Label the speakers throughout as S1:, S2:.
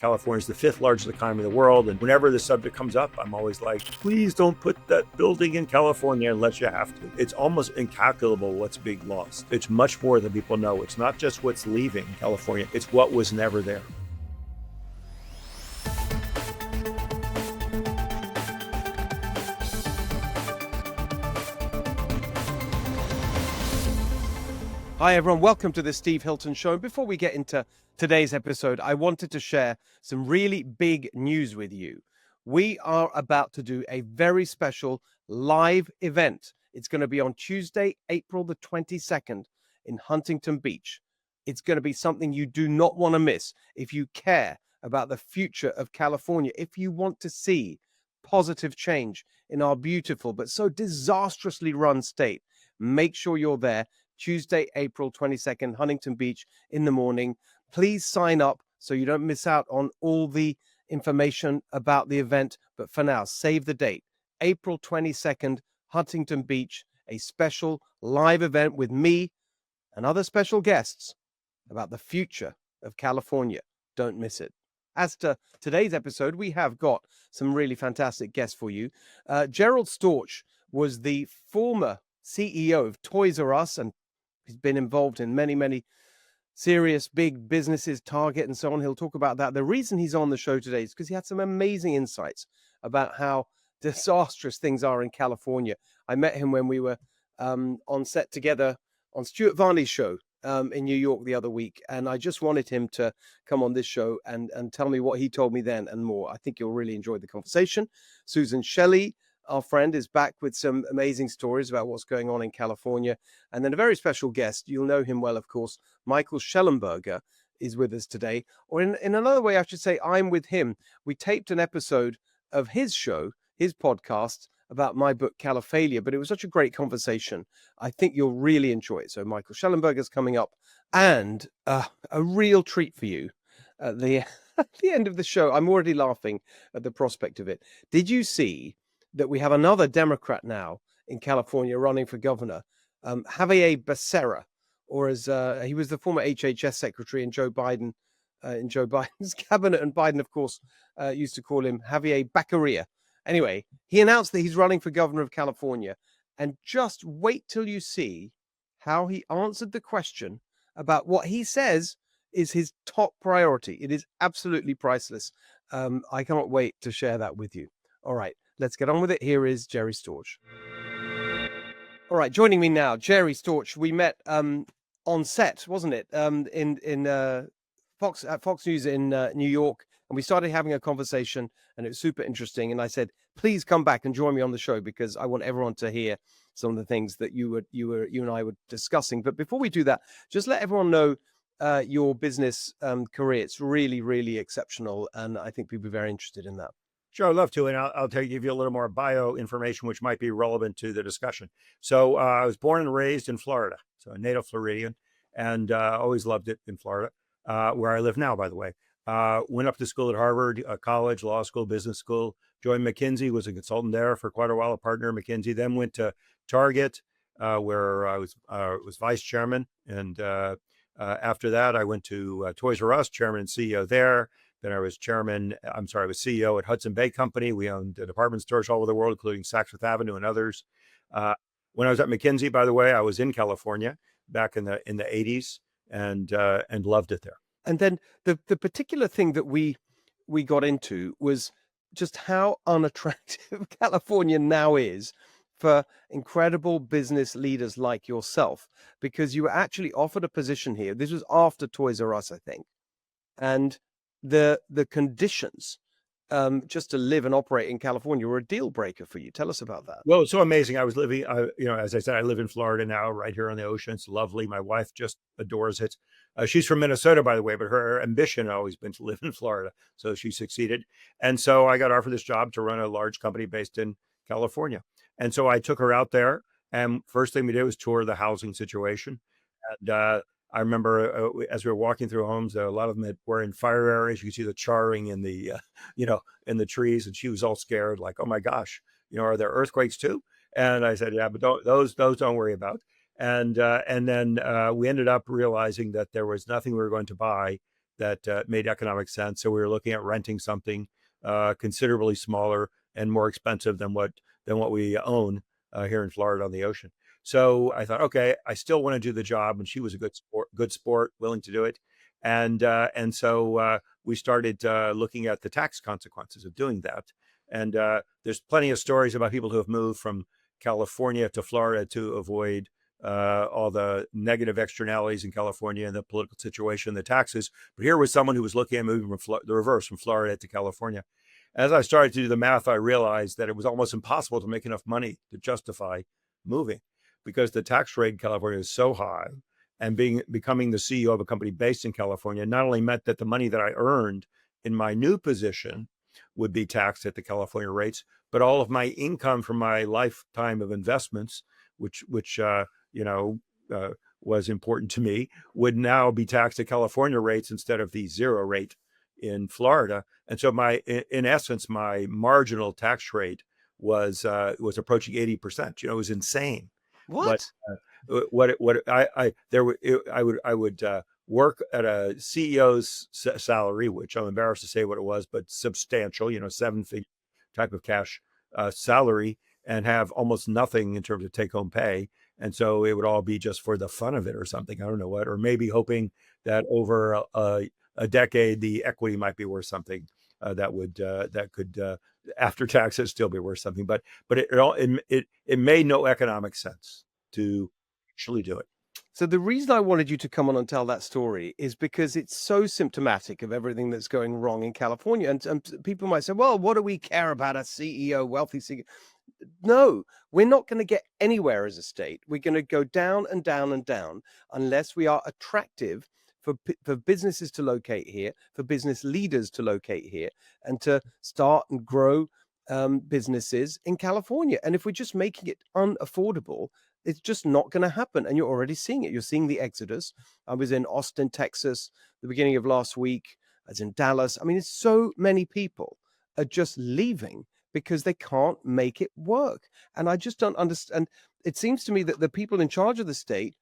S1: California is the fifth largest economy in the world. And whenever the subject comes up, I'm always like, please don't put that building in California unless you have to. It's almost incalculable what's being lost. It's much more than people know. It's not just what's leaving California, it's what was never there.
S2: Hi everyone, welcome to the Steve Hilton Show. Before we get into today's episode, I wanted to share some really big news with you. We are about to do a very special live event. It's going to be on Tuesday, April the 22nd in Huntington Beach. It's going to be something you do not want to miss if you care about the future of California, if you want to see positive change in our beautiful but so disastrously run state. Make sure you're there. Tuesday, April 22nd, Huntington Beach in the morning. Please sign up so you don't miss out on all the information about the event. But for now, save the date. April 22nd, Huntington Beach, a special live event with me and other special guests about the future of California. Don't miss it. As to today's episode, we have got some really fantastic guests for you. Gerald Storch was the former CEO of Toys R Us, and he's been involved in many serious big businesses, Target and so on. He'll talk about that. The reason he's on the show today is because he had some amazing insights about how disastrous things are in California. I met him when we were on set together on Stuart Varney's show in New York the other week. And I just wanted him to come on this show and tell me what he told me then and more. I think you'll really enjoy the conversation. Susan Shelley, our friend, is back with some amazing stories about what's going on in California. And then a very special guest, you'll know him well, of course, Michael Shellenberger is with us today. Or in another way, I should say, I'm with him. We taped an episode of his show, his podcast, about my book, Califalia, but it was such a great conversation. I think you'll really enjoy it. So Michael Shellenberger's coming up. And a real treat for you at the end of the show. I'm already laughing at the prospect of it. Did you see that we have another Democrat now in California running for governor, Javier Becerra, or as he was the former HHS secretary in Joe Biden's cabinet, and Biden, of course, used to call him Javier Becerra. Anyway, he announced that he's running for governor of California, and just wait till you see how he answered the question about what he says is his top priority. It is absolutely priceless. I can't wait to share that with you. All right. Let's get on with it. Here is Jerry Storch. All right, joining me now, Jerry Storch. We met on set, wasn't it? In Fox News in New York, and we started having a conversation, and it was super interesting. And I said, please come back and join me on the show because I want everyone to hear some of the things that you and I were discussing. But before we do that, just let everyone know your business career. It's really, really exceptional, and I think people are very interested in that.
S1: Sure, I'd love to. And I'll give you a little more bio information, which might be relevant to the discussion. So I was born and raised in Florida, so a native Floridian, and always loved it in Florida, where I live now, by the way. Went up to school at Harvard, college, law school, business school, joined McKinsey, was a consultant there for quite a while, a partner at McKinsey, then went to Target, where I was vice chairman. And after that, I went to Toys R Us, chairman and CEO there. Then I was CEO at Hudson Bay Company. We owned department stores all over the world, including Saks Fifth Avenue and others. When I was at McKinsey, by the way, I was in California back in the 80s and loved it there.
S2: And then the particular thing that we got into was just how unattractive California now is for incredible business leaders like yourself, because you were actually offered a position here. This was after Toys R Us, I think. And the conditions just to live and operate in California were a deal breaker for you. Tell us about that.
S1: Well, it's so amazing. I was living, as I said, I live in Florida now, right here on the ocean. It's lovely. My wife just adores it. She's from Minnesota, by the way, but her ambition had always been to live in Florida. So she succeeded. And so I got offered this job to run a large company based in California. And so I took her out there. And first thing we did was tour the housing situation. And I remember as we were walking through homes, a lot of them were in fire areas. You could see the charring in the, in the trees. And she was all scared, like, oh my gosh, are there earthquakes too? And I said, yeah, but those don't worry about. And then we ended up realizing that there was nothing we were going to buy that made economic sense. So we were looking at renting something considerably smaller and more expensive than what we own here in Florida on the ocean. So I thought, okay, I still want to do the job, and she was a good sport, willing to do it, and so we started looking at the tax consequences of doing that. And there's plenty of stories about people who have moved from California to Florida to avoid all the negative externalities in California and the political situation, the taxes. But here was someone who was looking at moving from the reverse, from Florida to California. As I started to do the math, I realized that it was almost impossible to make enough money to justify moving, because the tax rate in California is so high. And becoming the CEO of a company based in California not only meant that the money that I earned in my new position would be taxed at the California rates, but all of my income from my lifetime of investments, which was important to me, would now be taxed at California rates instead of the zero rate in Florida. And so in essence, my marginal tax rate was approaching 80%. It was insane.
S2: What?
S1: But I would work at a CEO's salary, which I'm embarrassed to say what it was, but substantial, 7-figure type of cash salary, and have almost nothing in terms of take-home pay. And so it would all be just for the fun of it or something. I don't know what, or maybe hoping that over a decade, the equity might be worth something that could after taxes still be worth something. But it made no economic sense to actually do it.
S2: So the reason I wanted you to come on and tell that story is because it's so symptomatic of everything that's going wrong in California. And people might say, well, what do we care about a CEO, wealthy CEO? No, we're not going to get anywhere as a state. We're going to go down and down and down unless we are attractive for businesses to locate here, for business leaders to locate here, and to start and grow businesses in California. And if we're just making it unaffordable, it's just not going to happen. And you're already seeing it. You're seeing the exodus. I was in Austin, Texas, the beginning of last week. I was in Dallas. I mean, it's so many people are just leaving because they can't make it work. And I just don't understand. It seems to me that the people in charge of the state,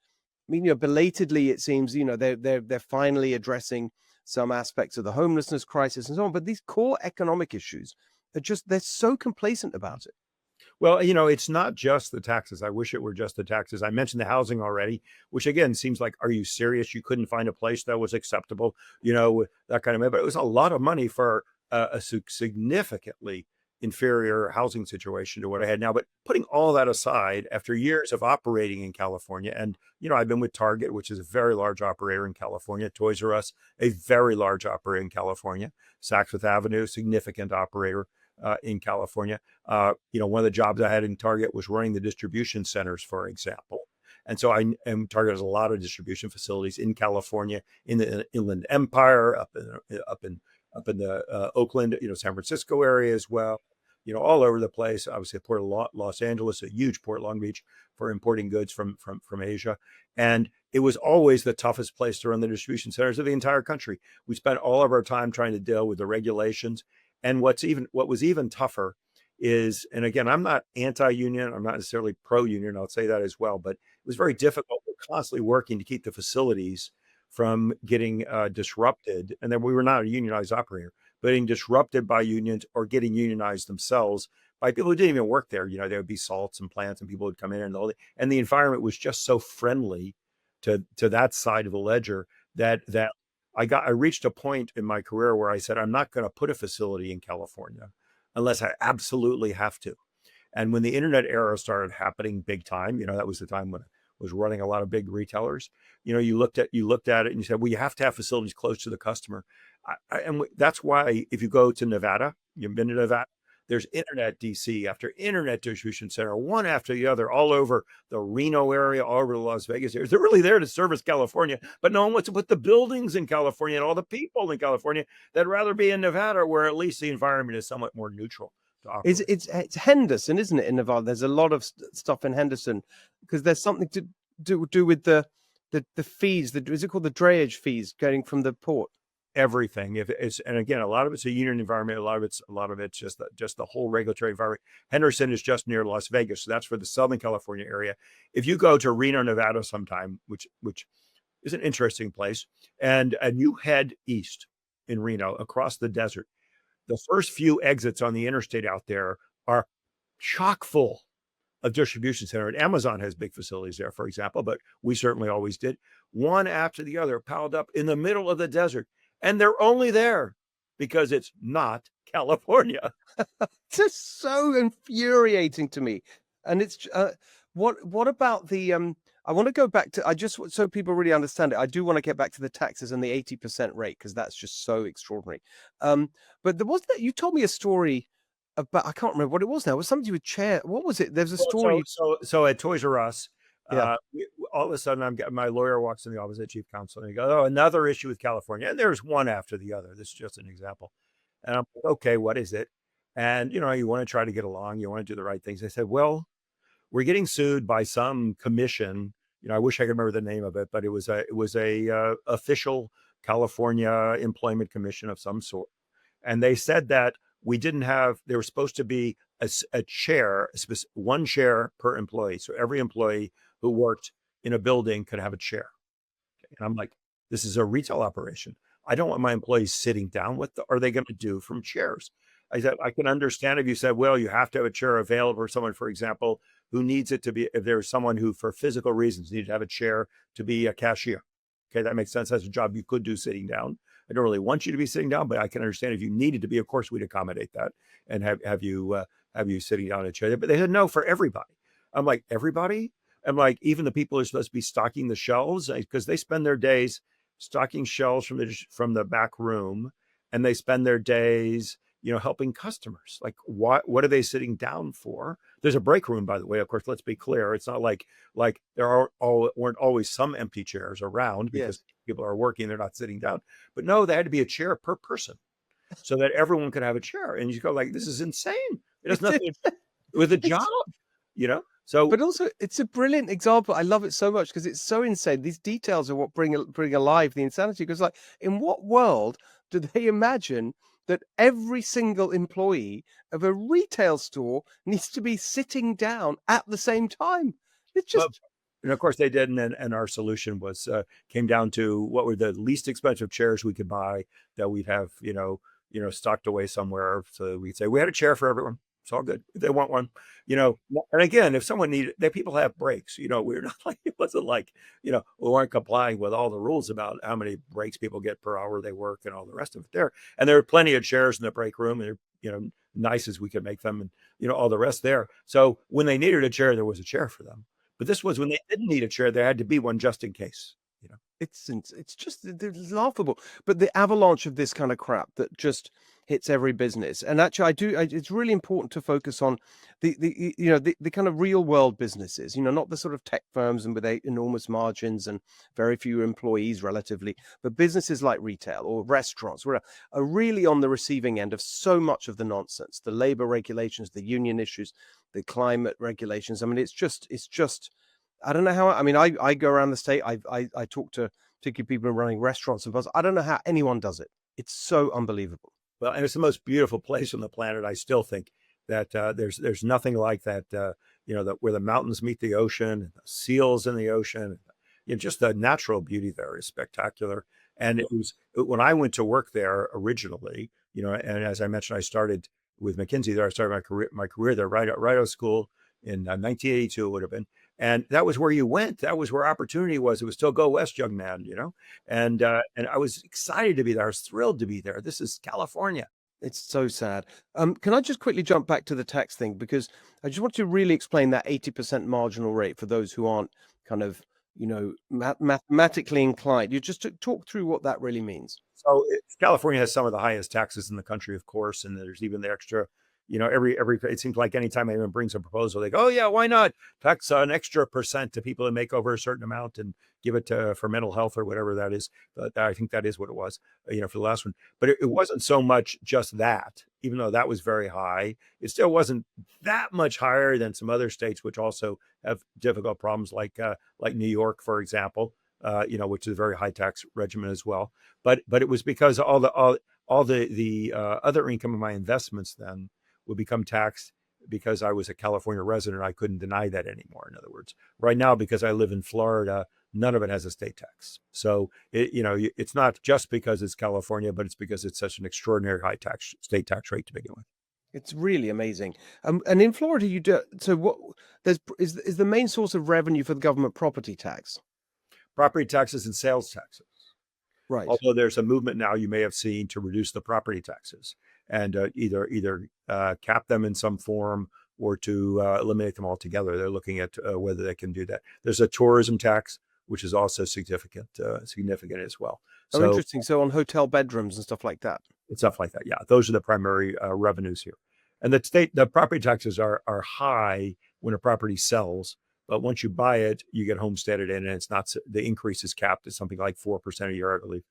S2: I mean, belatedly, it seems, they're finally addressing some aspects of the homelessness crisis and so on. But these core economic issues are they're so complacent about it.
S1: Well, it's not just the taxes. I wish it were just the taxes. I mentioned the housing already, which again seems like, are you serious? You couldn't find a place that was acceptable, that kind of money. But it was a lot of money for a significantly inferior housing situation to what I had now. But putting all that aside, after years of operating in California, and I've been with Target, which is a very large operator in California, Toys R Us, a very large operator in California, Saks Fifth Avenue, significant operator in California. One of the jobs I had in Target was running the distribution centers, for example. And so Target has a lot of distribution facilities in California, in the Inland Empire, up in the Oakland, San Francisco area as well, all over the place. Obviously, Port of Los Angeles, a huge port, Long Beach, for importing goods from Asia. And it was always the toughest place to run the distribution centers of the entire country. We spent all of our time trying to deal with the regulations. And what was even tougher is, and again, I'm not anti-union, I'm not necessarily pro-union, I'll say that as well, but it was very difficult. We're constantly working to keep the facilities from getting disrupted. And then we were not a unionized operator, but getting disrupted by unions or getting unionized themselves by people who didn't even work there. There would be salts and plants and people would come in, and the environment was just so friendly to that side of the ledger that I reached a point in my career where I said, I'm not going to put a facility in California unless I absolutely have to. And when the internet era started happening big time, that was the time when I was running a lot of big retailers. You looked at it and you said, well, you have to have facilities close to the customer. And that's why if you go to Nevada, you've been to Nevada, there's internet DC after internet distribution center, one after the other, all over the Reno area, all over the Las Vegas area. They're really there to service California, but no one wants to put the buildings in California and all the people in California. They'd rather be in Nevada, where at least the environment is somewhat more neutral to operate.
S2: It's Henderson, isn't it, in Nevada? There's a lot of stuff in Henderson because there's something to do with the fees. Is it called the drayage fees going from the port?
S1: Everything. And again, a lot of it's a union environment. A lot of it's just the whole regulatory environment. Henderson is just near Las Vegas, so that's for the Southern California area. If you go to Reno, Nevada, sometime, which It's an interesting place. And you head east in Reno across the desert. The first few exits on the interstate out there are chock full of distribution center. And Amazon has big facilities there, for example, but we certainly always did. One after the other piled up in the middle of the desert. And they're only there because it's not California.
S2: It's just so infuriating to me. And it's what about the I want to go back to, I just, so people really understand it, I do want to get back to the taxes and the 80% rate, because that's just so extraordinary. But there was that, you told me a story about, I can't remember what it was now. It was something with chair. What was it? There's a story.
S1: So at Toys R Us,
S2: Yeah.
S1: all of a sudden my lawyer walks in the office at chief counsel and he goes, "Oh, another issue with California." And there's one after the other. This is just an example. And I'm like, "Okay, what is it?" And you want to try to get along, you want to do the right things. They said, "Well, we're getting sued by some commission." I wish I could remember the name of it, but it was a official California employment commission of some sort. And they said that we didn't have, there was supposed to be a chair, one chair per employee. So every employee who worked in a building could have a chair. And I'm like, this is a retail operation. I don't want my employees sitting down. What are they going to do from chairs? I said, I can understand if you said, well, you have to have a chair available for someone, for example, who needs it to be, if there's someone who, for physical reasons, needs to have a chair to be a cashier. Okay, that makes sense. That's a job you could do sitting down. I don't really want you to be sitting down, but I can understand if you needed to be. Of course, we'd accommodate that and have you sitting down in a chair. But they said no for everybody. I'm like, everybody? I'm like, even the people who are supposed to be stocking the shelves, because they spend their days stocking shelves from the back room, and they spend their days helping customers. Like, what are they sitting down for? There's a break room, by the way. Of course, let's be clear. It's not like there weren't always some empty chairs around because people are working, they're not sitting down. But no, there had to be a chair per person so that everyone could have a chair. And you go like, this is insane. It has nothing to do with a job, So,
S2: but also, it's a brilliant example. I love it so much because it's so insane. These details are what bring alive the insanity. Because, like, in what world do they imagine that every single employee of a retail store needs to be sitting down at the same time? It's just,
S1: and of course they did, and our solution was came down to what were the least expensive chairs we could buy that we'd have stocked away somewhere, so we'd say we had a chair for everyone. It's all good if they want one, And again, if someone needed, that people have breaks, we're not like, it wasn't like, we weren't complying with all the rules about how many breaks people get per hour they work and all the rest of it there. And there were plenty of chairs in the break room, and they're, nice as we could make them, and all the rest there. So when they needed a chair, there was a chair for them. But this was when they didn't need a chair, there had to be one just in case.
S2: it's just laughable. But the avalanche of this kind of crap that just hits every business. And actually, it's really important to focus on the kind of real world businesses, not the sort of tech firms and with enormous margins and very few employees relatively, but businesses like retail or restaurants are really on the receiving end of so much of the nonsense, the labor regulations, the union issues, the climate regulations. I mean, it's just, I don't know how, I go around the state, I talk to particularly people running restaurants and bars. I don't know how anyone does it. It's so unbelievable.
S1: Well, and it's the most beautiful place on the planet. I still think that there's nothing like that, that where the mountains meet the ocean, the seals in the ocean, just the natural beauty there is spectacular. And it was when I went to work there originally, and as I mentioned, I started with McKinsey there. I started my career there right out of school in 1982 it would have been. And that was where you went. That was where opportunity was. It was still go west, young man, and I was excited to be there. I was thrilled to be there. This is California.
S2: It's so sad. Can I just quickly jump back to the tax thing? Because I just want to really explain that 80% marginal rate for those who aren't kind of, mathematically inclined. You just talk through what that really means.
S1: So California has some of the highest taxes in the country, of course, and there's even the extra. Every it seems like anytime anyone brings a proposal, they go, "Oh yeah, why not tax an extra percent to people who make over a certain amount and give it for mental health or whatever that is." But I think that is what it was, for the last one. But it wasn't so much just that, even though that was very high. It still wasn't that much higher than some other states, which also have difficult problems, like New York, for example, which is a very high tax regimen as well. But it was because all the other income of my investments then would become taxed because I was a California resident. I couldn't deny that anymore. In other words, right now, because I live in Florida, none of it has a state tax. So it's not just because it's California, but it's because it's such an extraordinary high state tax rate to begin with.
S2: It's really amazing. And in Florida, you do so. What is the main source of revenue for the government property tax?
S1: Property taxes and sales taxes.
S2: Right.
S1: Although there's a movement now you may have seen to reduce the property taxes and either cap them in some form or to eliminate them altogether. They're looking at whether they can do that. There's a tourism tax, which is also significant as well.
S2: Oh, interesting. So on hotel bedrooms and stuff like that.
S1: Stuff like that. Yeah, those are the primary revenues here. And the property taxes are high when a property sells, but once you buy it, you get homesteaded in, and it's not, the increase is capped at something like 4% a year, I believe,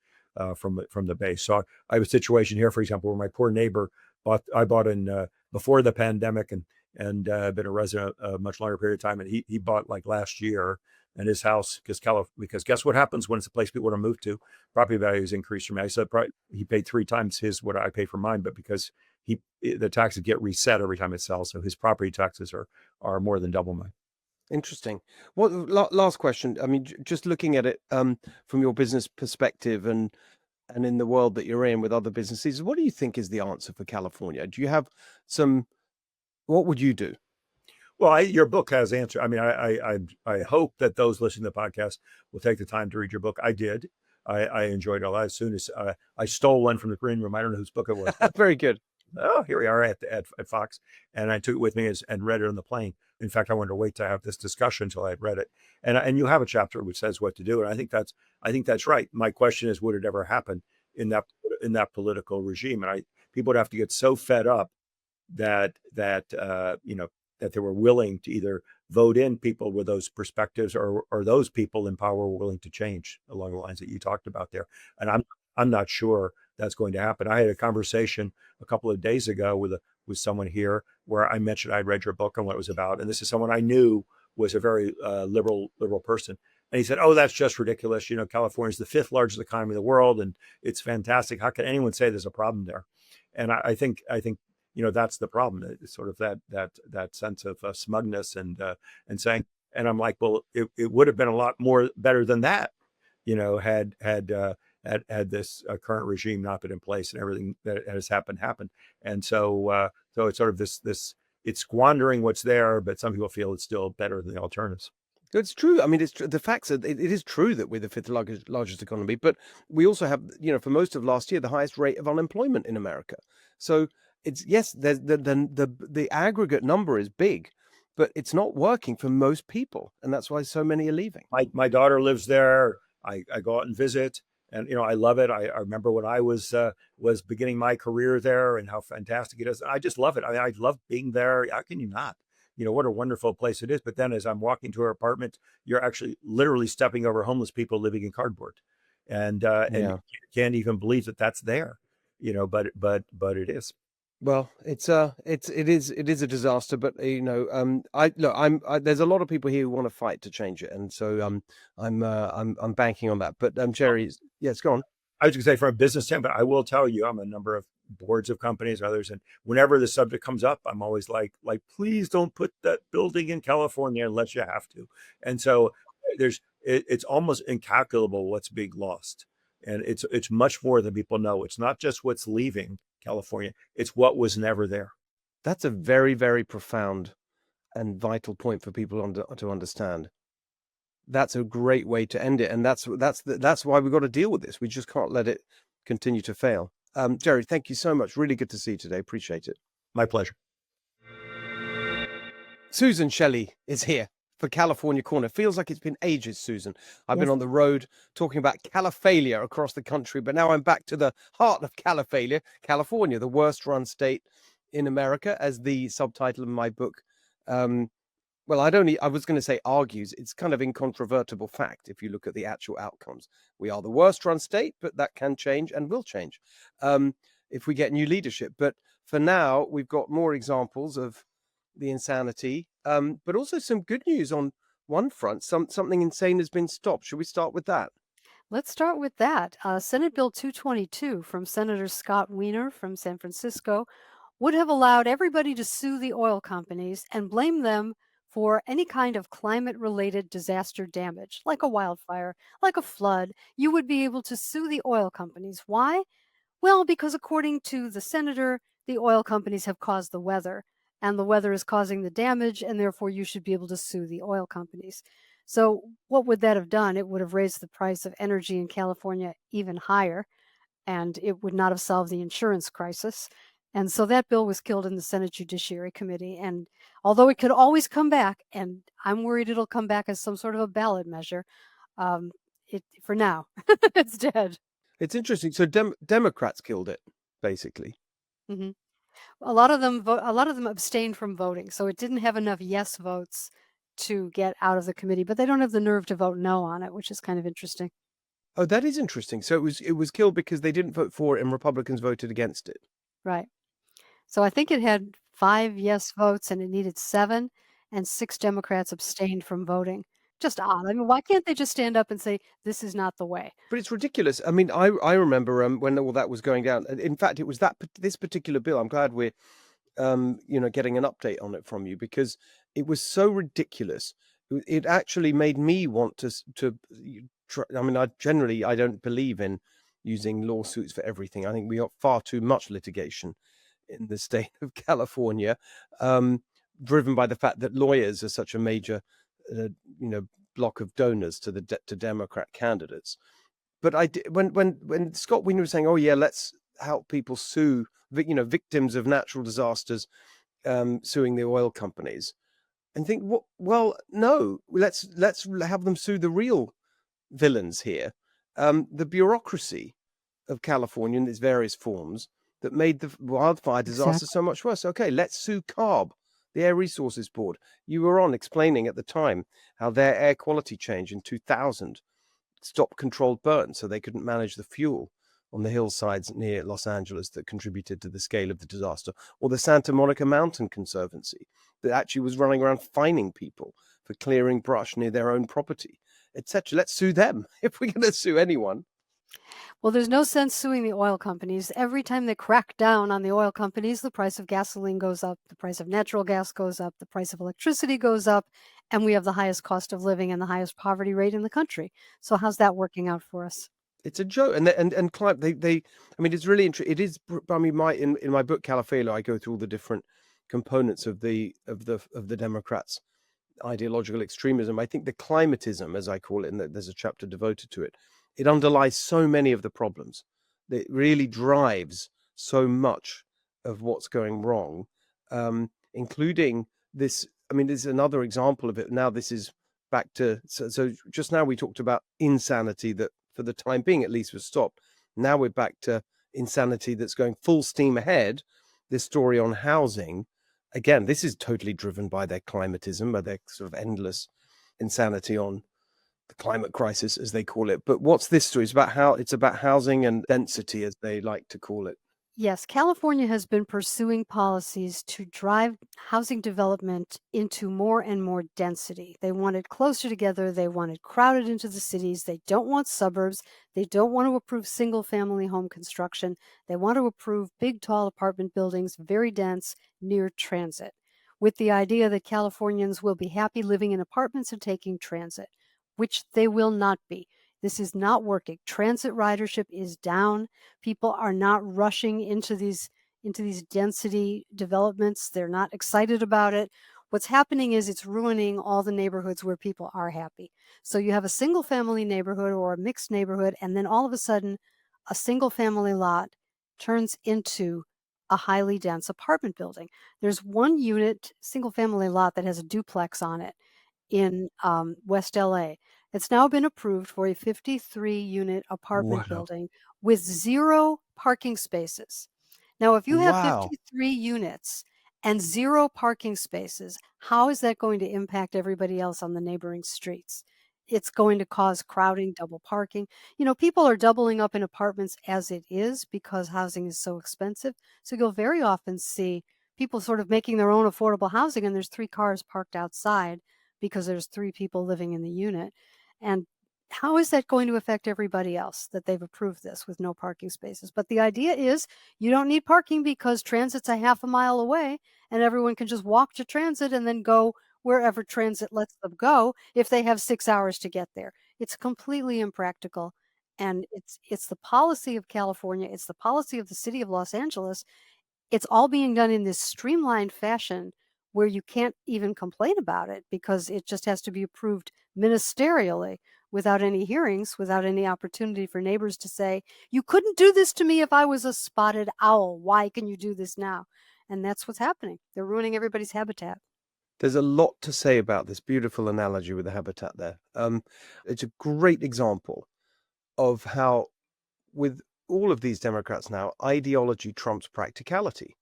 S1: from the base. So I have a situation here, for example, where my poor neighbor I bought in before the pandemic and been a resident a much longer period of time, and he bought like last year, and his house, because guess what happens when it's a place people want to move to? Property values increase dramatically. So he paid 3 times what I pay for mine, but because the taxes get reset every time it sells, so his property taxes are more than double mine.
S2: Interesting. What last question? I mean, just looking at it from your business perspective and in the world that you're in with other businesses, what do you think is the answer for California? Do you have what would you do?
S1: Well, your book has answer. I mean, I hope that those listening to the podcast will take the time to read your book. I did. I enjoyed it a lot. As soon as I stole one from the green room. I don't know whose book it was.
S2: Very good.
S1: Oh, here we are at Fox, and I took it with me and read it on the plane. In fact, I wanted to wait to have this discussion until I had read it. And you have a chapter which says what to do, and I think that's right. My question is, would it ever happen in that political regime? And people would have to get so fed up that they were willing to either vote in people with those perspectives or those people in power were willing to change along the lines that you talked about there. And I'm not sure that's going to happen. I had a conversation a couple of days ago with someone here where I mentioned I'd read your book and what it was about. And this is someone I knew was a very liberal person. And he said, "Oh, that's just ridiculous. California is the 5th largest economy in the world, and it's fantastic. How can anyone say there's a problem there?" And I think that's the problem. It's sort of that sense of smugness and saying. And I'm like, well, it would have been a lot more better than that, had this current regime not been in place and everything that has happened. And so it's sort of this it's squandering what's there, but some people feel it's still better than the alternatives.
S2: It's true. I mean, it's the facts are, it is true that we're the 5th largest economy, but we also have, for most of last year, the highest rate of unemployment in America. So yes, there's the aggregate number is big, but it's not working for most people, and that's why so many are leaving.
S1: My daughter lives there. I go out and visit, and I love it. I remember when I was beginning my career there and how fantastic it is. I just love it. I mean, I love being there. How can you not? What a wonderful place it is. But then as I'm walking to her apartment, you're actually literally stepping over homeless people living in cardboard, and you can't even believe that that's there. But it is.
S2: Well, it is a disaster, but there's a lot of people here who want to fight to change it, and so I'm banking on that. But Jerry, yes, go on.
S1: I was going to say, from a business standpoint, I will tell you, I'm a number of boards of companies, others, and whenever the subject comes up, I'm always like, please don't put that building in California unless you have to. And so it's almost incalculable what's being lost, and it's much more than people know. It's not just what's leaving California; it's what was never there.
S2: That's a very, very profound and vital point for people to understand. That's a great way to end it, and that's why we've got to deal with this. We just can't let it continue to fail. Jerry, thank you so much. Really good to see you today. Appreciate it.
S1: My pleasure.
S2: Susan Shelley is here for California Corner. Feels like it's been ages, Susan. I've been on the road talking about Califalia across the country, but now I'm back to the heart of Califalia, California, the worst run state in America, as the subtitle of my book. Well, I was going to say argues. It's kind of incontrovertible fact if you look at the actual outcomes. We are the worst run state, but that can change and will change if we get new leadership. But for now, we've got more examples of the insanity, but also some good news on one front. Something insane has been stopped. Should we start with that?
S3: Let's start with that. Senate Bill 222 from Senator Scott Wiener from San Francisco would have allowed everybody to sue the oil companies and blame them for any kind of climate-related disaster damage, like a wildfire, like a flood. You would be able to sue the oil companies. Why? Well, because according to the senator, the oil companies have caused the weather, and the weather is causing the damage, and therefore you should be able to sue the oil companies. So, what would that have done? It would have raised the price of energy in California even higher, and it would not have solved the insurance crisis. And so that bill was killed in the Senate Judiciary Committee. And although it could always come back, and I'm worried it'll come back as some sort of a ballot measure, for now, it's dead.
S2: It's interesting. So Democrats killed it, basically.
S3: hmm A lot of them abstained from voting, so it didn't have enough yes votes to get out of the committee. But they don't have the nerve to vote no on it, which is kind of interesting.
S2: Oh, that is interesting. So it was killed because they didn't vote for it and Republicans voted against it.
S3: Right. So I think it had 5 yes votes and it needed 7, and 6 Democrats abstained from voting. Just odd. I mean, why can't they just stand up and say, this is not the way?
S2: But it's ridiculous. I mean, I remember when all that was going down. In fact, it was this particular bill. I'm glad we're getting an update on it from you, because it was so ridiculous. It actually made me want to try. I mean, I don't believe in using lawsuits for everything. I think we got far too much litigation in the state of California, driven by the fact that lawyers are such a major, block of donors to to Democrat candidates. But when Scott Wiener was saying, "Oh yeah, let's help people sue, victims of natural disasters, suing the oil companies," and think, well, no, let's have them sue the real villains here, the bureaucracy of California in its various forms that made the wildfire disaster
S3: Exactly.
S2: so much worse. Okay, let's sue CARB, the Air Resources Board. You were on explaining at the time how their air quality change in 2000 stopped controlled burn, so they couldn't manage the fuel on the hillsides near Los Angeles that contributed to the scale of the disaster, or the Santa Monica Mountain Conservancy that actually was running around fining people for clearing brush near their own property, etc. Let's sue them if we're going to sue anyone.
S3: Well, there's no sense suing the oil companies. Every time they crack down on the oil companies, the price of gasoline goes up, the price of natural gas goes up, the price of electricity goes up, and we have the highest cost of living and the highest poverty rate in the country. So how's that working out for us?
S2: It's a joke, and climate. I mean, it's really interesting. It is. I mean, in my book Calafelo, I go through all the different components of the Democrats' ideological extremism. I think the climatism, as I call it, and there's a chapter devoted to it, it underlies so many of the problems. It really drives so much of what's going wrong, including this. I mean, there's another example of it. Now, this is back to so just now we talked about insanity that, for the time being at least, was stopped. Now we're back to insanity that's going full steam ahead. This story on housing, again, this is totally driven by their climatism, by their sort of endless insanity on the climate crisis, as they call it. But what's this story? It's about housing and density, as they like to call it.
S3: Yes, California has been pursuing policies to drive housing development into more and more density. They want it closer together. They want it crowded into the cities. They don't want suburbs. They don't want to approve single family home construction. They want to approve big, tall apartment buildings, very dense, near transit, with the idea that Californians will be happy living in apartments and taking transit, which they will not be. This is not working. Transit ridership is down. People are not rushing into these density developments. They're not excited about it. What's happening is it's ruining all the neighborhoods where people are happy. So you have a single family neighborhood or a mixed neighborhood, and then all of a sudden a single family lot turns into a highly dense apartment building. There's one unit single family lot that has a duplex on it in West LA. It's now been approved for a 53-unit apartment
S2: Wow.
S3: building with 0 parking spaces. Now, if you have
S2: Wow.
S3: 53 units and 0 parking spaces, how is that going to impact everybody else on the neighboring streets? It's going to cause crowding, double parking. People are doubling up in apartments as it is because housing is so expensive. So you'll very often see people sort of making their own affordable housing, and there's 3 cars parked outside because there's 3 people living in the unit. And how is that going to affect everybody else that they've approved this with no parking spaces? But the idea is you don't need parking because transit's a half a mile away and everyone can just walk to transit and then go wherever transit lets them go if they have 6 hours to get there. It's completely impractical. And it's the policy of California, it's the policy of the city of Los Angeles. It's all being done in this streamlined fashion where you can't even complain about it because it just has to be approved ministerially without any hearings, without any opportunity for neighbors to say, you couldn't do this to me if I was a spotted owl. Why can you do this now? And that's what's happening. They're ruining everybody's habitat.
S2: There's a lot to say about this beautiful analogy with the habitat there. It's a great example of how, with all of these Democrats now, ideology trumps practicality.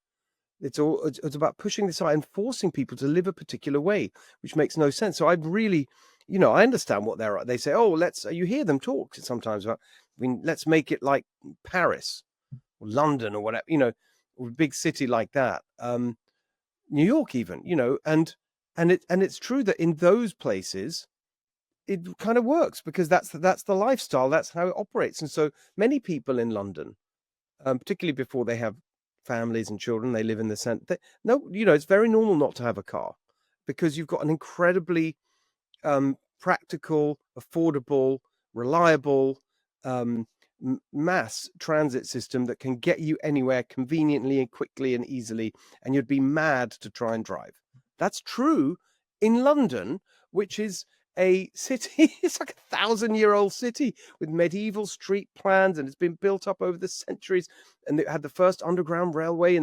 S2: It's about pushing this out and forcing people to live a particular way, which makes no sense. So I really, I understand what they say. Oh, you hear them talk sometimes about, let's make it like Paris or London or whatever, or a big city like that. New York even, and it's true that in those places, it kind of works because that's the lifestyle. That's how it operates. And so many people in London, particularly before they have families and children, they live in the center. It's very normal not to have a car because you've got an incredibly practical, affordable, reliable mass transit system that can get you anywhere conveniently and quickly and easily. And you'd be mad to try and drive. That's true in London, which is a city, it's like 1,000-year-old city with medieval street plans, and it's been built up over the centuries. And it had the first underground railway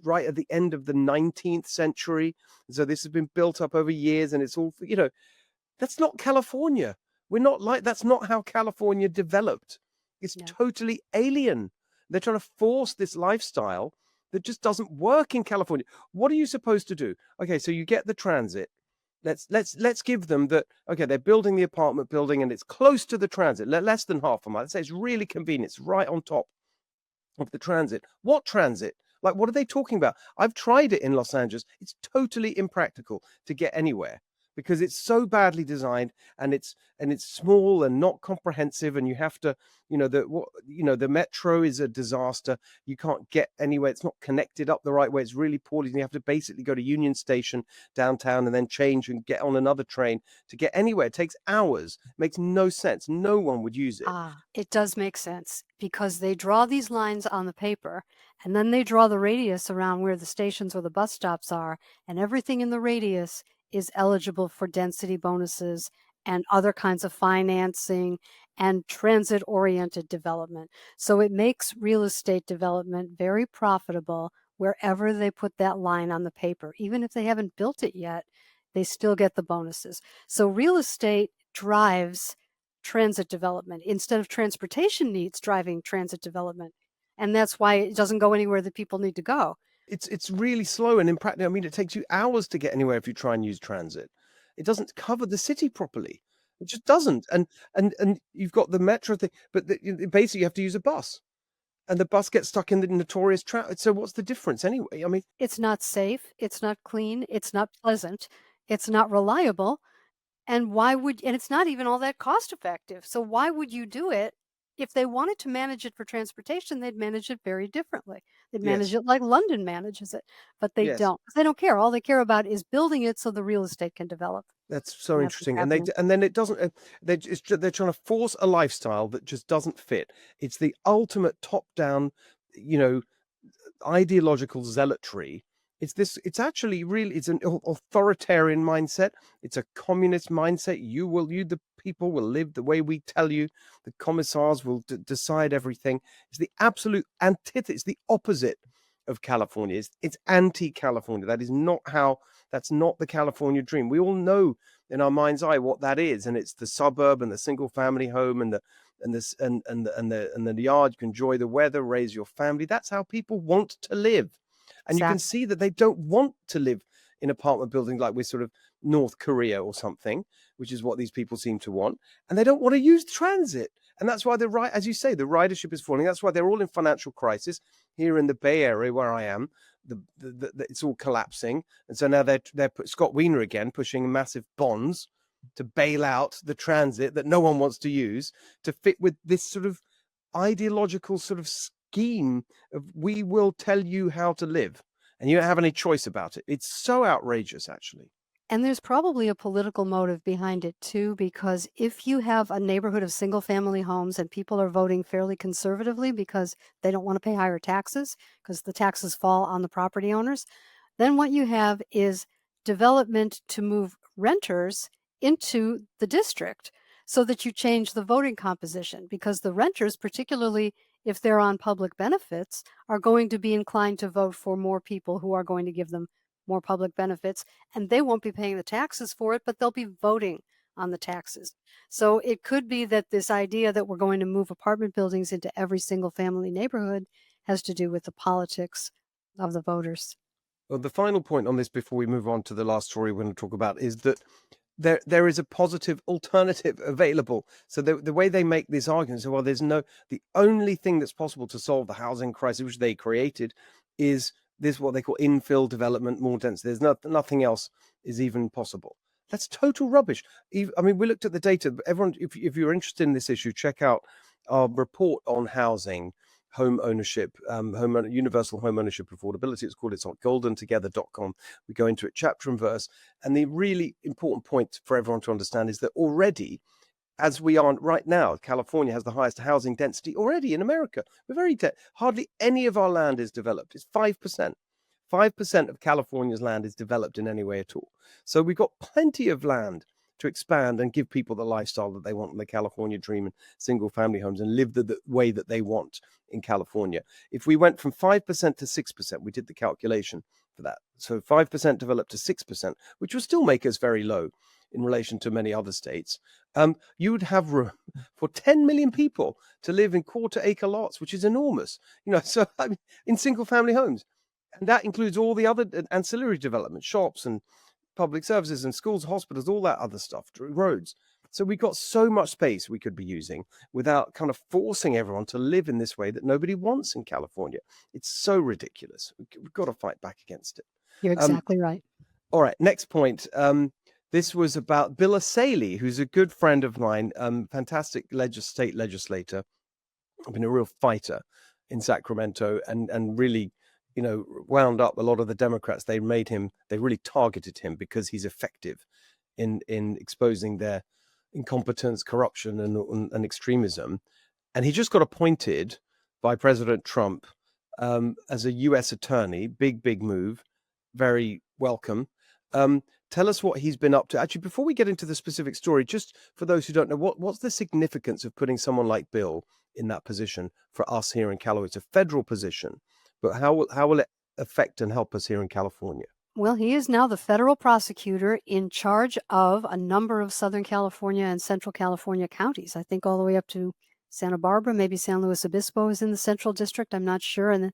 S2: right at the end of the 19th century. So this has been built up over years, and it's all, that's not California. That's not how California developed. It's totally alien. They're trying to force this lifestyle that just doesn't work in California. What are you supposed to do? Okay, so you get the transit. Let's give them that. Okay, they're building the apartment building and it's close to the transit, less than half a mile. Let's say it's really convenient. It's right on top of the transit. What transit? Like, what are they talking about? I've tried it in Los Angeles. It's totally impractical to get anywhere because it's so badly designed, and it's small and not comprehensive, and you have to, the metro is a disaster. You can't get anywhere. It's not connected up the right way. It's really poorly. You have to basically go to Union Station downtown and then change and get on another train to get anywhere. It takes hours. It makes no sense. No one would use it.
S3: It does make sense because they draw these lines on the paper, and then they draw the radius around where the stations or the bus stops are, and everything in the radius is eligible for density bonuses and other kinds of financing and transit-oriented development. So it makes real estate development very profitable wherever they put that line on the paper. Even if they haven't built it yet, they still get the bonuses. So real estate drives transit development instead of transportation needs driving transit development. And that's why it doesn't go anywhere that people need to go.
S2: It's really slow and impractical. I mean, it takes you hours to get anywhere if you try and use transit. It doesn't cover the city properly. It just doesn't. And you've got the metro thing, but basically you have to use a bus, and the bus gets stuck in the notorious traffic. So what's the difference anyway? I mean,
S3: it's not safe. It's not clean. It's not pleasant. It's not reliable. And it's not even all that cost effective. So why would you do it? If they wanted to manage it for transportation, they'd manage it very differently. They'd manage it like London manages it, but they don't. They don't care. All they care about is building it so the real estate can develop.
S2: That's so interesting. And then it doesn't. They're trying to force a lifestyle that just doesn't fit. It's the ultimate top-down, ideological zealotry. It's actually really, it's an authoritarian mindset. It's a communist mindset. The people will live the way we tell you. The commissars will decide everything. It's the absolute antithesis. It's the opposite of California. It's anti-California. That's not the California dream. We all know in our mind's eye what that is. And it's the suburb and the single family home and the yard. You can enjoy the weather, raise your family. That's how people want to live. And you can see that they don't want to live in apartment buildings like we're sort of North Korea or something, which is what these people seem to want. And they don't want to use transit. And that's why as you say, the ridership is falling. That's why they're all in financial crisis here in the Bay Area where I am. It's all collapsing. And so now they're Scott Wiener again pushing massive bonds to bail out the transit that no one wants to use to fit with this sort of ideological sort of scheme of we will tell you how to live and you don't have any choice about it. It's so outrageous, actually.
S3: And there's probably a political motive behind it too, because if you have a neighborhood of single family homes and people are voting fairly conservatively because they don't want to pay higher taxes because the taxes fall on the property owners, then what you have is development to move renters into the district so that you change the voting composition, because the renters, particularly if they're on public benefits, are going to be inclined to vote for more people who are going to give them more public benefits, and they won't be paying the taxes for it, but they'll be voting on the taxes. So it could be that this idea that we're going to move apartment buildings into every single family neighborhood has to do with the politics of the voters.
S2: Well, the final point on this before we move on to the last story we're going to talk about is that there is a positive alternative available. So the way they make this argument, so well, the only thing that's possible to solve the housing crisis, which they created, is this what they call infill development, more dense. There's nothing else is even possible. That's total rubbish. I mean, we looked at the data. Everyone, if you're interested in this issue, check out our report on housing, home ownership, universal home ownership affordability. It's called. It's on goldentogether.com. We go into it chapter and verse. And the really important point for everyone to understand is that already, as we are right now, California has the highest housing density already in America. We're hardly any of our land is developed. It's 5%. 5% of California's land is developed in any way at all. So we've got plenty of land to expand and give people the lifestyle that they want in the California dream and single family homes and live the way that they want in California. If we went from 5% to 6%, we did the calculation for that. So 5% developed to 6%, which would still make us very low in relation to many other states. You would have room for 10 million people to live in quarter-acre lots, which is enormous. So I mean, in single-family homes, and that includes all the other ancillary development, shops and public services and schools, hospitals, all that other stuff, roads. So we've got so much space we could be using without kind of forcing everyone to live in this way that nobody wants in California. It's so ridiculous. We've got to fight back against it.
S3: You're exactly right.
S2: All right, next point. This was about Bill Asaley, who's a good friend of mine, fantastic state legislator, been a real fighter in Sacramento and really, wound up a lot of the Democrats. They really targeted him because he's effective in exposing their incompetence, corruption, and extremism. And he just got appointed by President Trump as a U.S. attorney. Big move. Very welcome. Tell us what he's been up to. Actually, before we get into the specific story, just for those who don't know, what's the significance of putting someone like Bill in that position for us here in California? It's a federal position, but how will it affect and help us here in California?
S3: Well, he is now the federal prosecutor in charge of a number of Southern California and Central California counties. I think all the way up to Santa Barbara, maybe San Luis Obispo is in the Central District. I'm not sure. And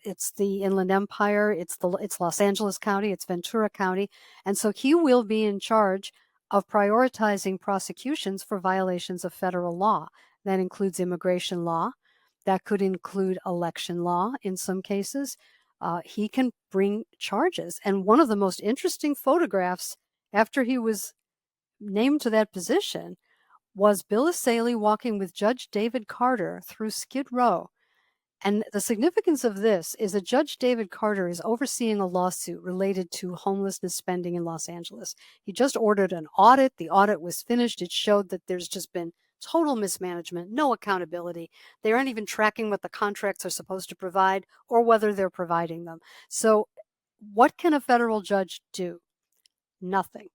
S3: it's the Inland Empire. It's Los Angeles County. It's Ventura County. And so he will be in charge of prioritizing prosecutions for violations of federal law. That includes immigration law. That could include election law in some cases. He can bring charges. And one of the most interesting photographs after he was named to that position was Bill Asaley walking with Judge David Carter through Skid Row. And the significance of this is that Judge David Carter is overseeing a lawsuit related to homelessness spending in Los Angeles. He just ordered an audit. The audit was finished. It showed that there's just been total mismanagement, no accountability. They aren't even tracking what the contracts are supposed to provide or whether they're providing them. So what can a federal judge do? Nothing.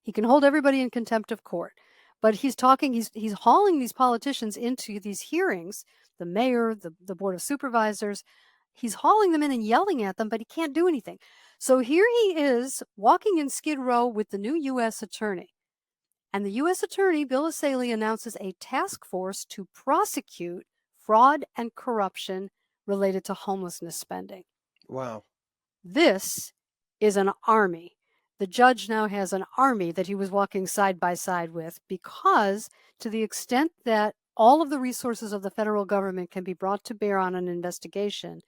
S3: He can hold everybody in contempt of court. But he's hauling these politicians into these hearings, the mayor, the board of supervisors. He's hauling them in and yelling at them, but he can't do anything. So here he is walking in Skid Row with the new U.S. attorney. And the U.S. attorney, Bill Asaley, announces a task force to prosecute fraud and corruption related to homelessness spending.
S2: Wow.
S3: This is an army. The judge now has an army that he was walking side by side with, because to the extent that all of the resources of the federal government can be brought to bear on an investigation,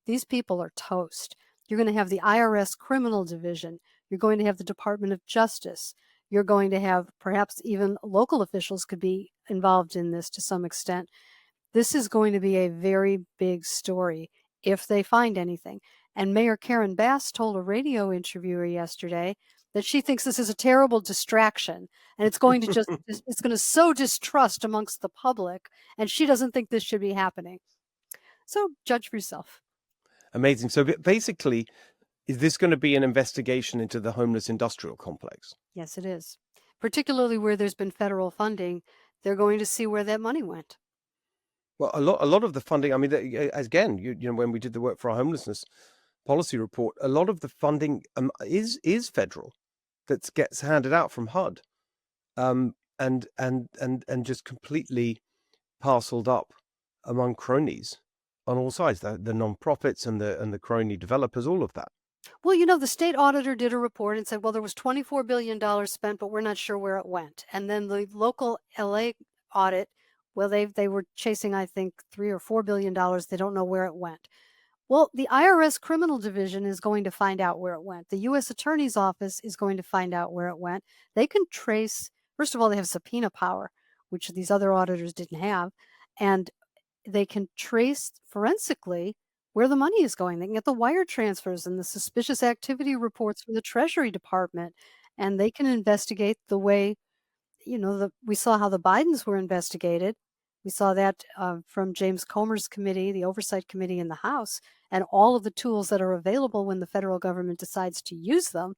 S3: these people are toast. You're going to have the IRS criminal division. You're going to have the Department of Justice. You're going to have perhaps even local officials could be involved in this to some extent. This is going to be a very big story if they find anything. And Mayor Karen Bass told a radio interviewer yesterday that she thinks this is a terrible distraction and it's going to it's going to sow distrust amongst the public, and she doesn't think this should be happening. So judge for yourself.
S2: Amazing. So basically, is this going to be an investigation into the homeless industrial complex?
S3: Yes, it is. Particularly where there's been federal funding, they're going to see where that money went.
S2: Well, a lot of the funding, I mean, again, you know, when we did the work for our homelessness policy report, a lot of the funding is federal, that gets handed out from HUD, and just completely parceled up among cronies on all sides, the non-profits and the crony developers, all of that.
S3: Well, you know, the state auditor did a report and said, well, there was $24 billion spent, but we're not sure where it went. And then the local LA audit, well, they were chasing, I think, $3 or $4 billion. They don't know where it went. Well, the IRS criminal division is going to find out where it went. The U.S. Attorney's Office is going to find out where it went. They can trace, first of all, they have subpoena power, which these other auditors didn't have. And they can trace forensically where the money is going. They can get the wire transfers and the suspicious activity reports from the Treasury Department. And they can investigate the way, you know, we saw how the Bidens were investigated. We saw that from James Comer's committee, the Oversight Committee in the House, and all of the tools that are available when the federal government decides to use them.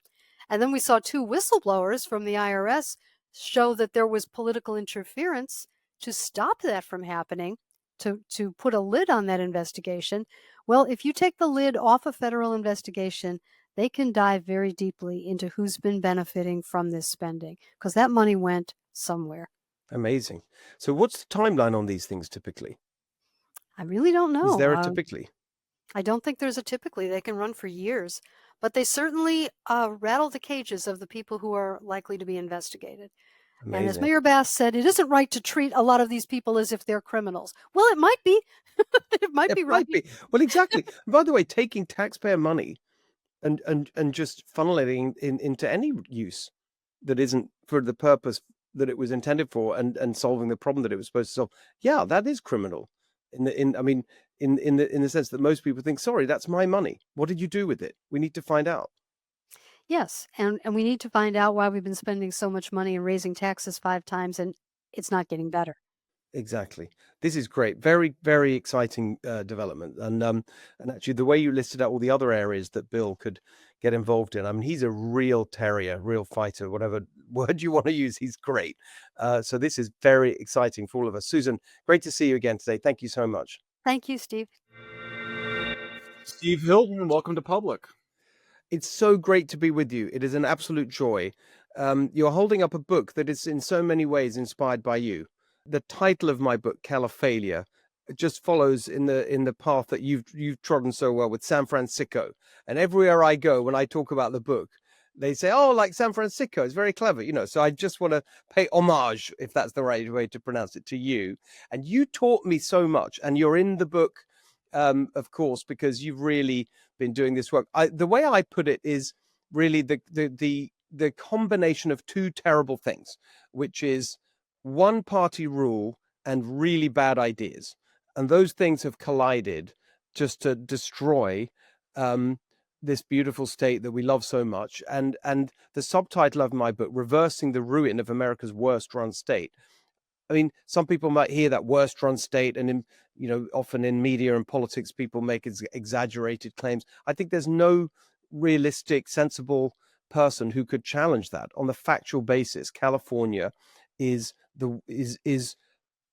S3: And then we saw 2 whistleblowers from the IRS show that there was political interference to stop that from happening, to put a lid on that investigation. Well, if you take the lid off a federal investigation, they can dive very deeply into who's been benefiting from this spending, because that money went somewhere.
S2: Amazing. So what's the timeline on these things typically?
S3: I really don't know.
S2: Is there a typically?
S3: I don't think there's a typically. They can run for years, but they certainly rattle the cages of the people who are likely to be investigated.
S2: Amazing.
S3: And as Mayor Bass said, it isn't right to treat a lot of these people as if they're criminals. Well, it might be. It might be right.
S2: Well, exactly. By the way, taking taxpayer money and just funneling into any use that isn't for the purpose that it was intended for, and solving the problem that it was supposed to solve. Yeah, that is criminal. In the sense that most people think, sorry, that's my money. What did you do with it? We need to find out.
S3: Yes, and we need to find out why we've been spending so much money and raising taxes 5 times, and it's not getting better.
S2: Exactly. This is great. Very, very exciting development. And actually, the way you listed out all the other areas that Bill could get involved in, I mean, he's a real terrier, real fighter, whatever word you want to use. He's great. So this is very exciting for all of us. Susan, great to see you again today. Thank you so much.
S3: Thank you, Steve.
S4: Steve Hilton, welcome to Public.
S2: It's so great to be with you. It is an absolute joy. You're holding up a book that is in so many ways inspired by you. The title of my book, Califalia, just follows in the path that you've trodden so well with San Francisco. And everywhere I go, when I talk about the book, they say, "Oh, like San Francisco, it's very clever," you know. So I just want to pay homage, if that's the right way to pronounce it, to you. And you taught me so much, and you're in the book, of course, because you've really been doing this work. The way I put it is really the combination of 2 terrible things, which is one party rule and really bad ideas. And those things have collided just to destroy this beautiful state that we love so much. And the subtitle of my book, Reversing the Ruin of America's Worst Run State. I mean, some people might hear that worst run state, and often in media and politics, people make exaggerated claims. I think there's no realistic, sensible person who could challenge that on the factual basis. California is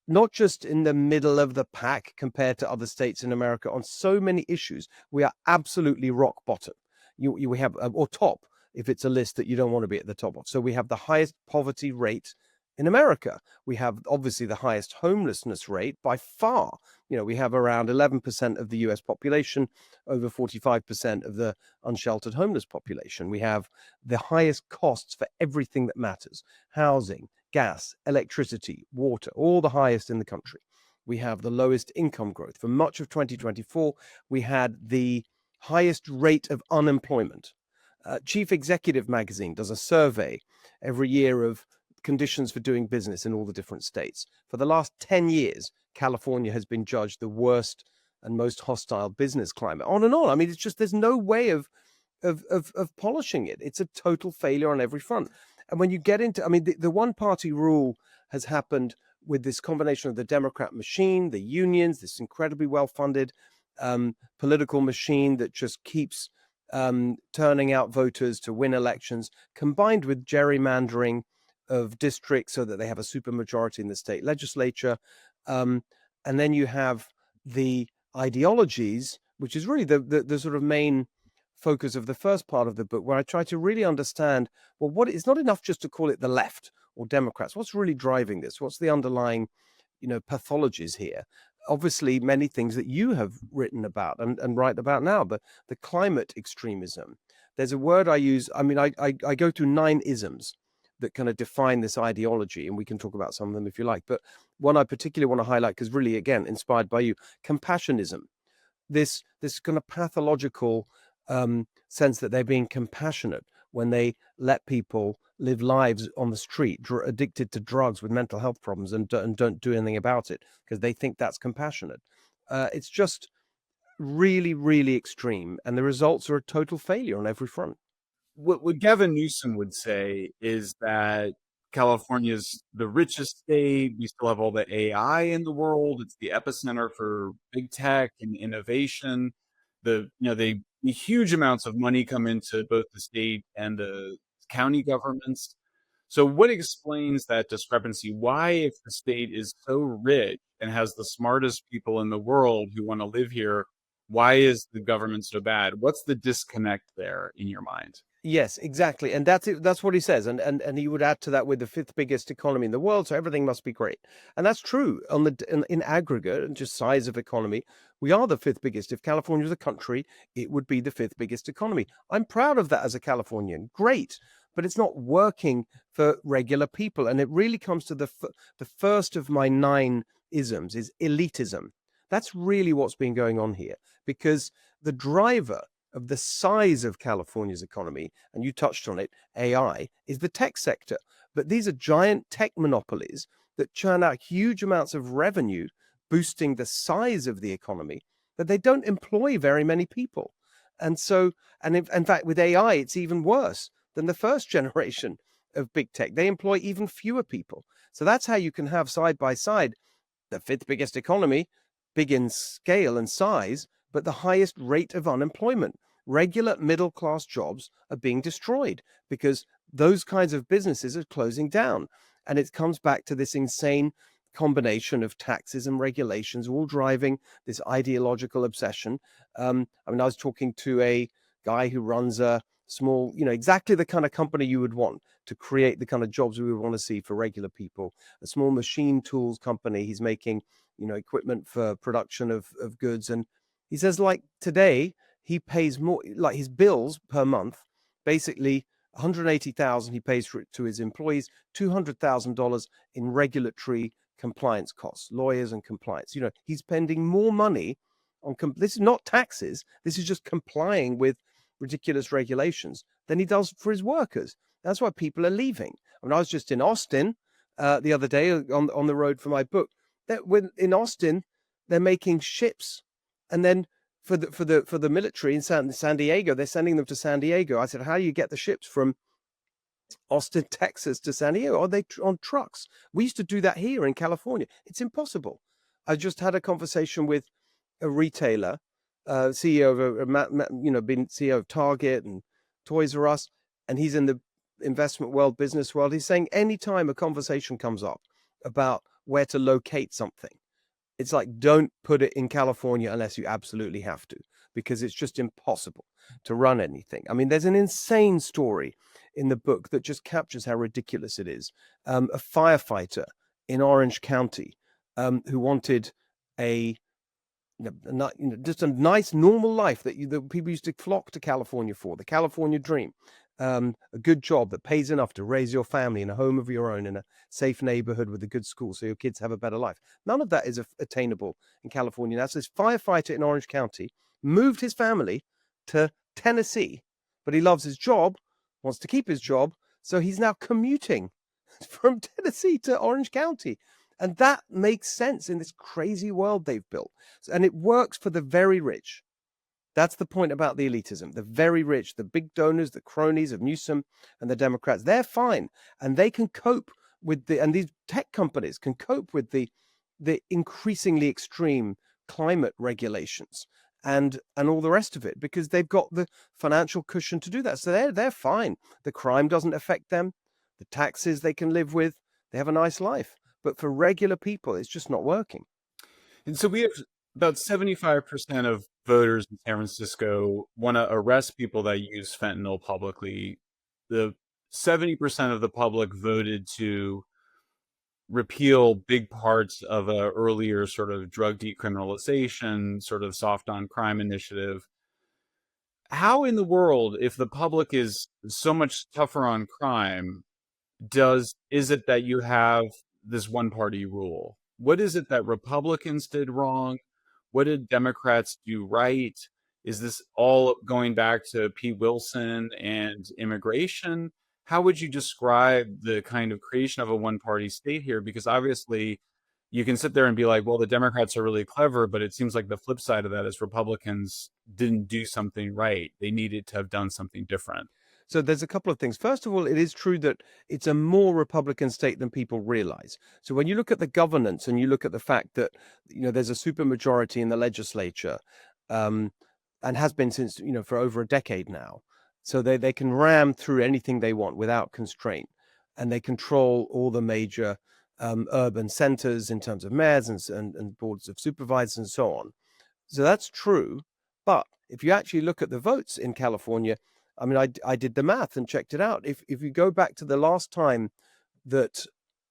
S2: not just in the middle of the pack compared to other states in America on so many issues. We are absolutely rock bottom. We have, or top, if it's a list that you don't want to be at the top of. So we have the highest poverty rate in America. We have obviously the highest homelessness rate by far. We have around 11% of the US population, over 45% of the unsheltered homeless population. We have the highest costs for everything that matters: housing, gas, electricity, water, all the highest in the country. We have the lowest income growth. For much of 2024, we had the highest rate of unemployment. Chief Executive Magazine does a survey every year of conditions for doing business in all the different states. For the last 10 years, California has been judged the worst and most hostile business climate. On and on. I mean, it's just there's no way of polishing it. It's a total failure on every front. And when you get into, I mean, the one party rule has happened with this combination of the Democrat machine, the unions, this incredibly well-funded political machine that just keeps turning out voters to win elections, combined with gerrymandering of districts so that they have a supermajority in the state legislature. And then you have the ideologies, which is really the sort of main focus of the first part of the book, where I try to really understand, well, it's not enough just to call it the left or Democrats. What's really driving this? What's the underlying, pathologies here? Obviously, many things that you have written about and write about now, but the climate extremism. There's a word I use. I mean, I go through 9 isms that kind of define this ideology, and we can talk about some of them if you like. But one I particularly want to highlight, because really, again, inspired by you, compassionism. This kind of pathological sense that they're being compassionate when they let people live lives on the street, addicted to drugs with mental health problems, and don't do anything about it because they think that's compassionate. It's just really, really extreme, and the results are a total failure on every front.
S4: What Gavin Newsom would say is that California's the richest state. We still have all the AI in the world. It's the epicenter for big tech and innovation. The huge amounts of money come into both the state and the county governments. So what explains that discrepancy? Why, if the state is so rich and has the smartest people in the world who want to live here, why is the government so bad? What's the disconnect there in your mind?
S2: Yes, exactly. And that's it. That's what he says. And he would add to that with the 5th biggest economy in the world. So everything must be great. And that's true in aggregate and just size of economy. We are the 5th biggest. If California was a country, it would be the 5th biggest economy. I'm proud of that as a Californian. Great. But it's not working for regular people. And it really comes to the first of my 9 isms is elitism. That's really what's been going on here, because the driver of the size of California's economy, and you touched on it, AI, is the tech sector. But these are giant tech monopolies that churn out huge amounts of revenue, boosting the size of the economy, but they don't employ very many people. And so, in fact, with AI, it's even worse than the first generation of big tech. They employ even fewer people. So that's how you can have side by side the 5th biggest economy, big in scale and size, but the highest rate of unemployment. Regular middle-class jobs are being destroyed because those kinds of businesses are closing down. And it comes back to this insane combination of taxes and regulations, all driving this ideological obsession. I was talking to a guy who runs a small, exactly the kind of company you would want to create the kind of jobs we would want to see for regular people, a small machine tools company. He's making, equipment for production of goods. And he says, like today, he pays more, like his bills per month, basically $180,000 he pays to his employees, $200,000 in regulatory compliance costs, lawyers and compliance. He's spending more money on, this is not taxes, this is just complying with ridiculous regulations than he does for his workers. That's why people are leaving. I was just in Austin the other day on the road for my book. In Austin, they're making ships, and then for the military in San Diego, they're sending them to San Diego. I said, how do you get the ships from Austin, Texas to San Diego? Are they on trucks? We used to do that here in California. It's impossible. I just had a conversation with a retailer, CEO of been CEO of Target and Toys R Us, and he's in the investment world, business world. He's saying anytime a conversation comes up about where to locate something, it's like, don't put it in California unless you absolutely have to, because it's just impossible to run anything. I mean, there's an insane story in the book that just captures how ridiculous it is. A firefighter in Orange County who wanted just a nice, normal life that people used to flock to California for, the California dream. A good job that pays enough to raise your family in a home of your own in a safe neighborhood with a good school so your kids have a better life. None of that is attainable in California. Now, so this firefighter in Orange County moved his family to Tennessee, but he loves his job, wants to keep his job, so he's now commuting from Tennessee to Orange County. And that makes sense in this crazy world they've built. And it works for the very rich. That's the point about the elitism. The very rich, the big donors, the cronies of Newsom and the Democrats, they're fine. And they can cope with and these tech companies can cope with the increasingly extreme climate regulations and all the rest of it, because they've got the financial cushion to do that. So they're fine. The crime doesn't affect them. The taxes they can live with. They have a nice life. But for regular people, it's just not working.
S4: And so we have about 75% of voters in San Francisco want to arrest people that use fentanyl publicly. The 70% of the public voted to repeal big parts of a earlier sort of drug decriminalization, sort of soft on crime initiative. How in the world, if the public is so much tougher on crime, is it that you have this one party rule? What is it that Republicans did wrong? What did Democrats do right? Is this all going back to Pete Wilson and immigration? How would you describe the kind of creation of a one party state here? Because obviously you can sit there and be like, well, the Democrats are really clever, but it seems like the flip side of that is Republicans didn't do something right. They needed to have done something different.
S2: So there's a couple of things. First of all, it is true that it's a more Republican state than people realize. So when you look at the governance and you look at the fact that, there's a supermajority in the legislature, and has been since, for over a decade now. So they can ram through anything they want without constraint. And they control all the major urban centers in terms of mayors and boards of supervisors and so on. So that's true. But if you actually look at the votes in California, I mean, I did the math and checked it out. If you go back to the last time that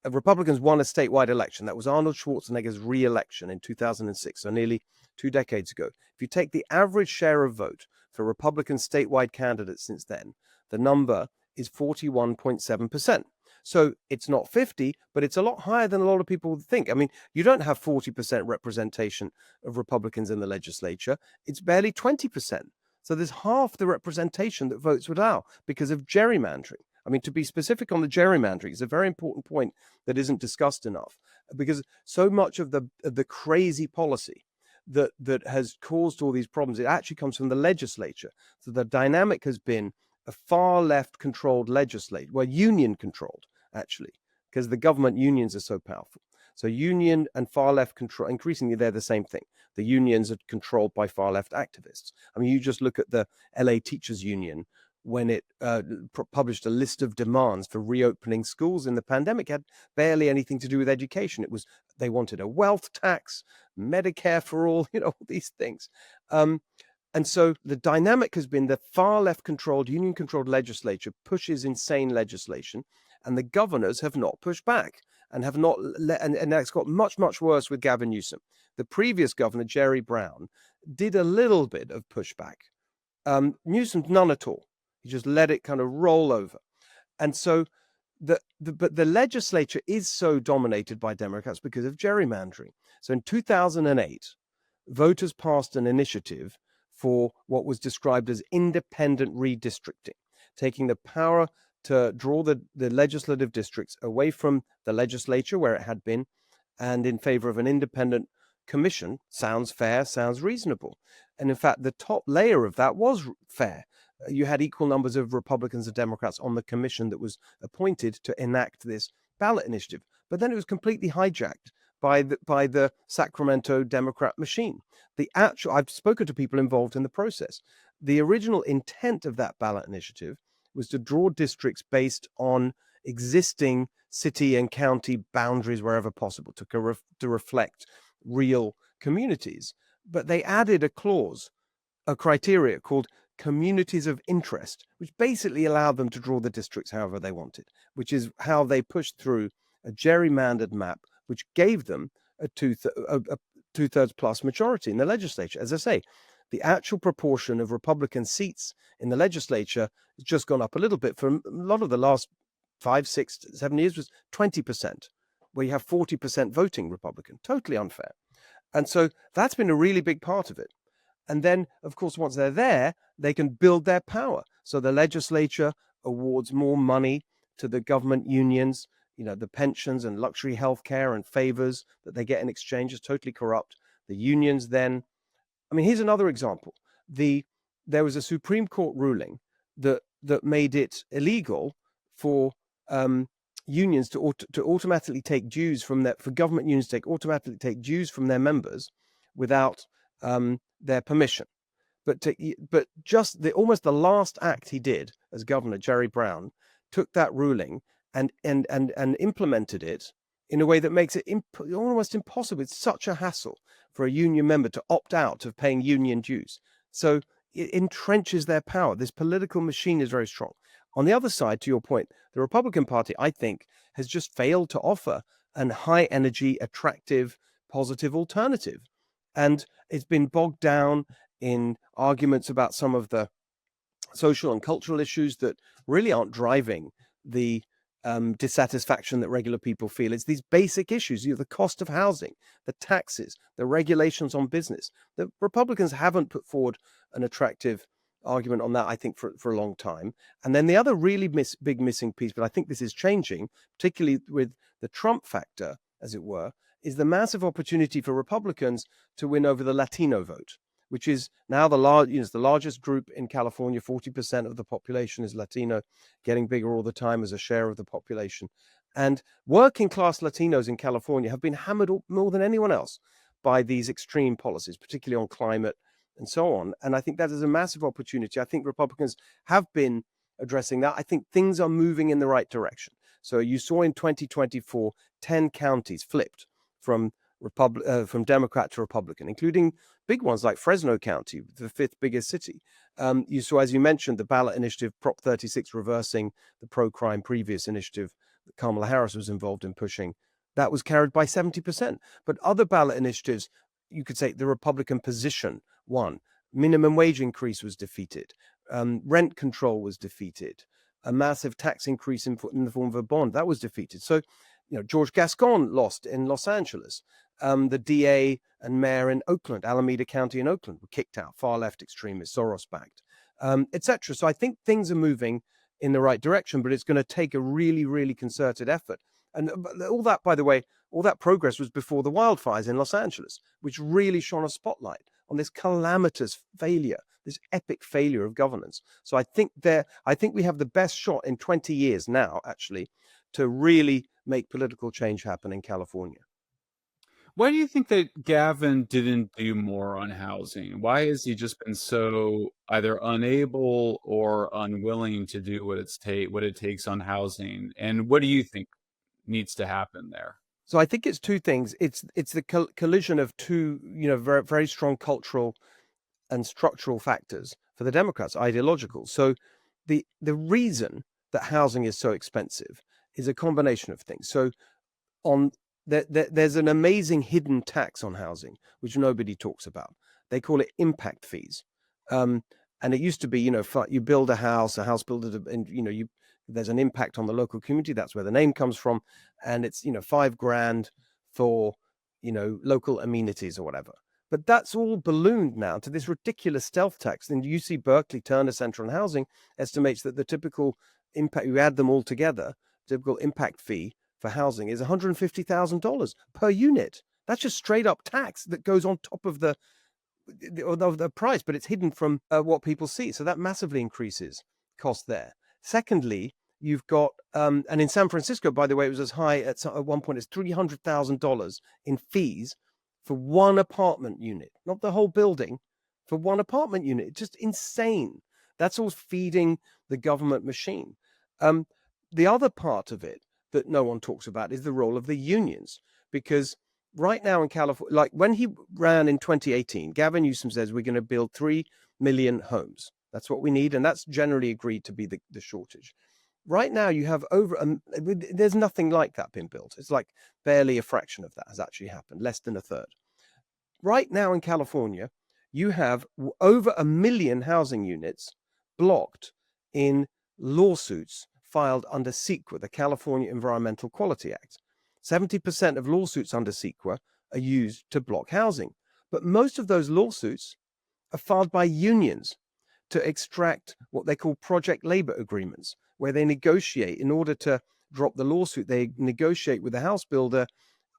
S2: Republicans won a statewide election, that was Arnold Schwarzenegger's re-election in 2006, so nearly 2 decades ago. If you take the average share of vote for Republican statewide candidates since then, the number is 41.7%. So it's not 50, but it's a lot higher than a lot of people would think. I mean, you don't have 40% representation of Republicans in the legislature. It's barely 20%. So there's half the representation that votes would allow because of gerrymandering. I mean, to be specific on the gerrymandering is a very important point that isn't discussed enough, because so much of the crazy policy that has caused all these problems, it actually comes from the legislature. So the dynamic has been a far left controlled legislature, well, union controlled actually, because the government unions are so powerful. So union and far left control, increasingly they're the same thing. The unions are controlled by far left activists. I mean, you just look at the LA Teachers Union when it published a list of demands for reopening schools in the pandemic. It had barely anything to do with education. They wanted a wealth tax, Medicare for all, all these things. And so the dynamic has been the far left controlled, union controlled legislature pushes insane legislation, and the governors have not pushed back. And have not, and that's got much, much worse with Gavin Newsom. The previous governor, Jerry Brown, did a little bit of pushback. Newsom, none at all. He just let it kind of roll over. And so but the legislature is so dominated by Democrats because of gerrymandering. So in 2008, voters passed an initiative for what was described as independent redistricting, taking the power to draw the legislative districts away from the legislature where it had been and in favor of an independent commission. Sounds fair, sounds reasonable. And in fact, the top layer of that was fair. You had equal numbers of Republicans and Democrats on the commission that was appointed to enact this ballot initiative. But then it was completely hijacked by the Sacramento Democrat machine. I've spoken to people involved in the process. The original intent of that ballot initiative was to draw districts based on existing city and county boundaries wherever possible to reflect real communities. But they added a criteria called communities of interest, which basically allowed them to draw the districts however they wanted, which is how they pushed through a gerrymandered map, which gave them a two-thirds plus majority in the legislature. As I say, the actual proportion of Republican seats in the legislature has just gone up a little bit. For a lot of the last 5, 6, 7 years was 20%, where you have 40% voting Republican. Totally unfair. And so that's been a really big part of it. And then, of course, once they're there, they can build their power. So the legislature awards more money to the government unions. the pensions and luxury healthcare and favors that they get in exchange is totally corrupt. The unions then, here's another example. There was a Supreme Court ruling that made it illegal for unions to automatically take dues for government unions to automatically take dues from their members without their permission. But just almost the last act he did as governor, Jerry Brown, took that ruling and implemented it in a way that makes it almost impossible. It's such a hassle for a union member to opt out of paying union dues. So it entrenches their power. This political machine is very strong. On the other side, to your point, the Republican Party, I think, has just failed to offer a high energy, attractive, positive alternative. And it's been bogged down in arguments about some of the social and cultural issues that really aren't driving the dissatisfaction that regular people feel. It's these basic issues, the cost of housing, the taxes, the regulations on business. The Republicans haven't put forward an attractive argument on that, I think, for a long time. And then the other really big missing piece, but I think this is changing, particularly with the Trump factor, as it were, is the massive opportunity for Republicans to win over the Latino vote, which is now the largest group in California. 40% of the population is Latino, getting bigger all the time as a share of the population. And working class Latinos in California have been hammered more than anyone else by these extreme policies, particularly on climate and so on. And I think that is a massive opportunity. I think Republicans have been addressing that. I think things are moving in the right direction. So you saw in 2024, 10 counties flipped from Democrat to Republican, including big ones like Fresno County, the fifth biggest city. You saw, as you mentioned, the ballot initiative, Prop 36, reversing the pro-crime previous initiative that Kamala Harris was involved in pushing. That was carried by 70%. But other ballot initiatives, you could say the Republican position won. Minimum wage increase was defeated. Rent control was defeated. A massive tax increase in the form of a bond, that was defeated. So, George Gascon lost in Los Angeles. The DA and mayor in Oakland, Alameda County in Oakland, were kicked out, far left extremists, Soros-backed, etc. So I think things are moving in the right direction, but it's going to take a really, really concerted effort. And all that, by the way, all that progress was before the wildfires in Los Angeles, which really shone a spotlight on this calamitous failure, this epic failure of governance. So I think we have the best shot in 20 years now, actually, to really make political change happen in California.
S4: Why do you think that Gavin didn't do more on housing? Why has he just been so either unable or unwilling to do what it takes on housing? And what do you think needs to happen there?
S2: So I think it's two things. It's the collision of two, very, very strong cultural and structural factors for the Democrats, ideological. So the reason that housing is so expensive is a combination of things. So there's an amazing hidden tax on housing, which nobody talks about. They call it impact fees. And it used to be, you build a house builder, and, there's an impact on the local community. That's where the name comes from. And it's, $5,000 for, local amenities or whatever. But that's all ballooned now to this ridiculous stealth tax. And UC Berkeley, Turner Center on Housing estimates that the typical impact, you add them all together, typical impact fee for housing is $150,000 per unit. That's just straight up tax that goes on top of the price, but it's hidden from what people see. So that massively increases cost there. Secondly, you've got, and in San Francisco, by the way, it was as high at one point as $300,000 in fees for one apartment unit, not the whole building, for one apartment unit. It's just insane. That's all feeding the government machine. The other part of it that no one talks about is the role of the unions, because right now in California, like when he ran in 2018, Gavin Newsom says we're going to build 3 million homes. That's what we need, and that's generally agreed to be the shortage. Right now, you have there's nothing like that being built. It's like barely a fraction of that has actually happened, less than a third. Right now in California, you have over 1 million housing units blocked in lawsuits filed under CEQA, the California Environmental Quality Act. 70% of lawsuits under CEQA are used to block housing. But most of those lawsuits are filed by unions to extract what they call project labor agreements, where they negotiate in order to drop the lawsuit. They negotiate with the house builder,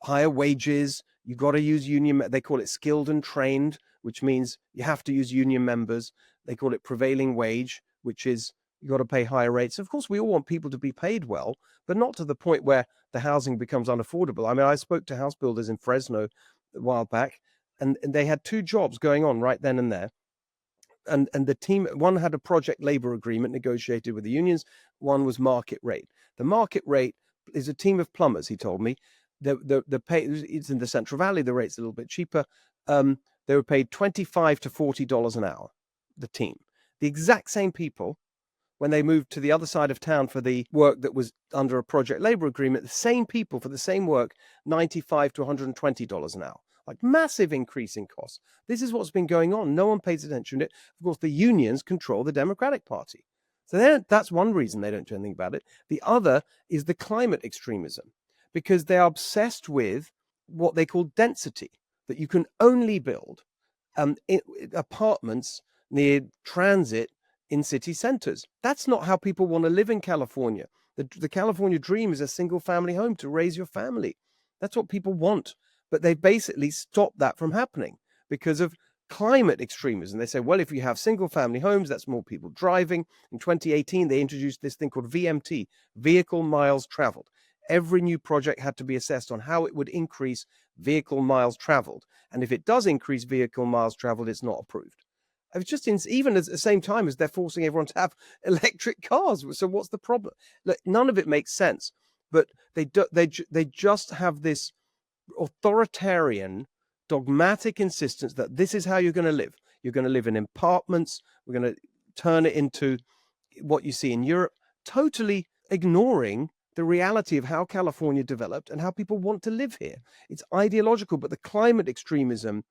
S2: higher wages. You got to use union. They call it skilled and trained, which means you have to use union members. They call it prevailing wage, which is you got to pay higher rates. Of course, we all want people to be paid well, but not to the point where the housing becomes unaffordable. I mean, I spoke to house builders in Fresno a while back, and they had 2 jobs going on right then and there. And the team, one had a project labor agreement negotiated with the unions. One was market rate. The market rate is a team of plumbers, he told me. The pay, it's in the Central Valley. The rate's a little bit cheaper. They were paid $25 to $40 an hour, the team. The exact same people, when they moved to the other side of town for the work that was under a project labor agreement, the same people for the same work, $95 to $120 an hour. Like massive increase in costs. This is what's been going on. No one pays attention to it. Of course, the unions control the Democratic Party. So that's one reason they don't do anything about it. The other is the climate extremism, because they are obsessed with what they call density, that you can only build apartments near transit in city centers. That's not how people want to live in California. The California dream is a single family home to raise your family. That's what people want. But they basically stopped that from happening because of climate extremism. They say, well, if you have single family homes, that's more people driving. In 2018, they introduced this thing called VMT, vehicle miles traveled. Every new project had to be assessed on how it would increase vehicle miles traveled. And if it does increase vehicle miles traveled, it's not approved. It's just even at the same time as they're forcing everyone to have electric cars. So what's the problem? Look, none of it makes sense, but they just have this authoritarian, dogmatic insistence that this is how you're going to live. You're going to live in apartments. We're going to turn it into what you see in Europe, totally ignoring the reality of how California developed and how people want to live here. It's ideological, but the climate extremism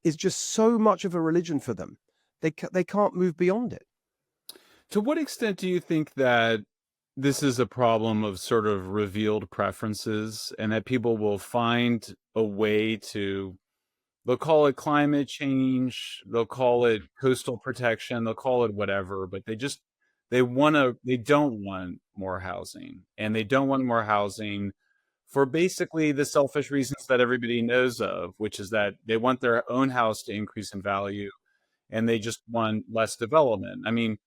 S2: is just so much of a religion for them. They can't move beyond it.
S4: To what extent do you think that this is a problem of sort of revealed preferences, and that people will find a way to, they'll call it climate change, they'll call it coastal protection, they'll call it whatever, but they don't want more housing, and they don't want more housing for basically the selfish reasons that everybody knows of, which is that they want their own house to increase in value, and they just want less development. I mean,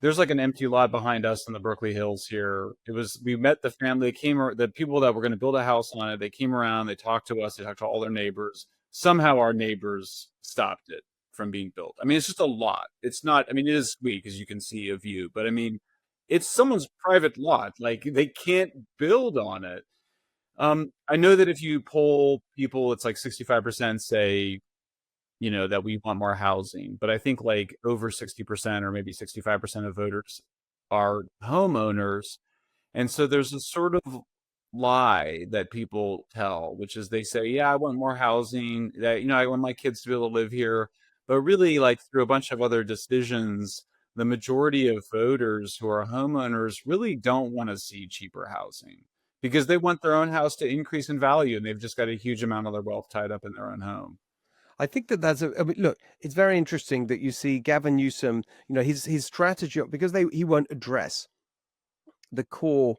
S4: there's like an empty lot behind us in the Berkeley Hills here. We met the family, the people that were going to build a house on it. They came around, they talked to us, they talked to all their neighbors. Somehow our neighbors stopped it from being built. I mean, it's just a lot. It's not, I mean, it is sweet because you can see a view, but I mean, it's someone's private lot. Like, they can't build on it. I know that if you poll people, it's like 65% say, that we want more housing, but I think like over 60% or maybe 65% of voters are homeowners. And so there's a sort of lie that people tell, which is they say, yeah, I want more housing, that, I want my kids to be able to live here. But really, like, through a bunch of other decisions, the majority of voters who are homeowners really don't want to see cheaper housing because they want their own house to increase in value, and they've just got a huge amount of their wealth tied up in their own home.
S2: I think that's look, it's very interesting that you see Gavin Newsom, his strategy, because he won't address the core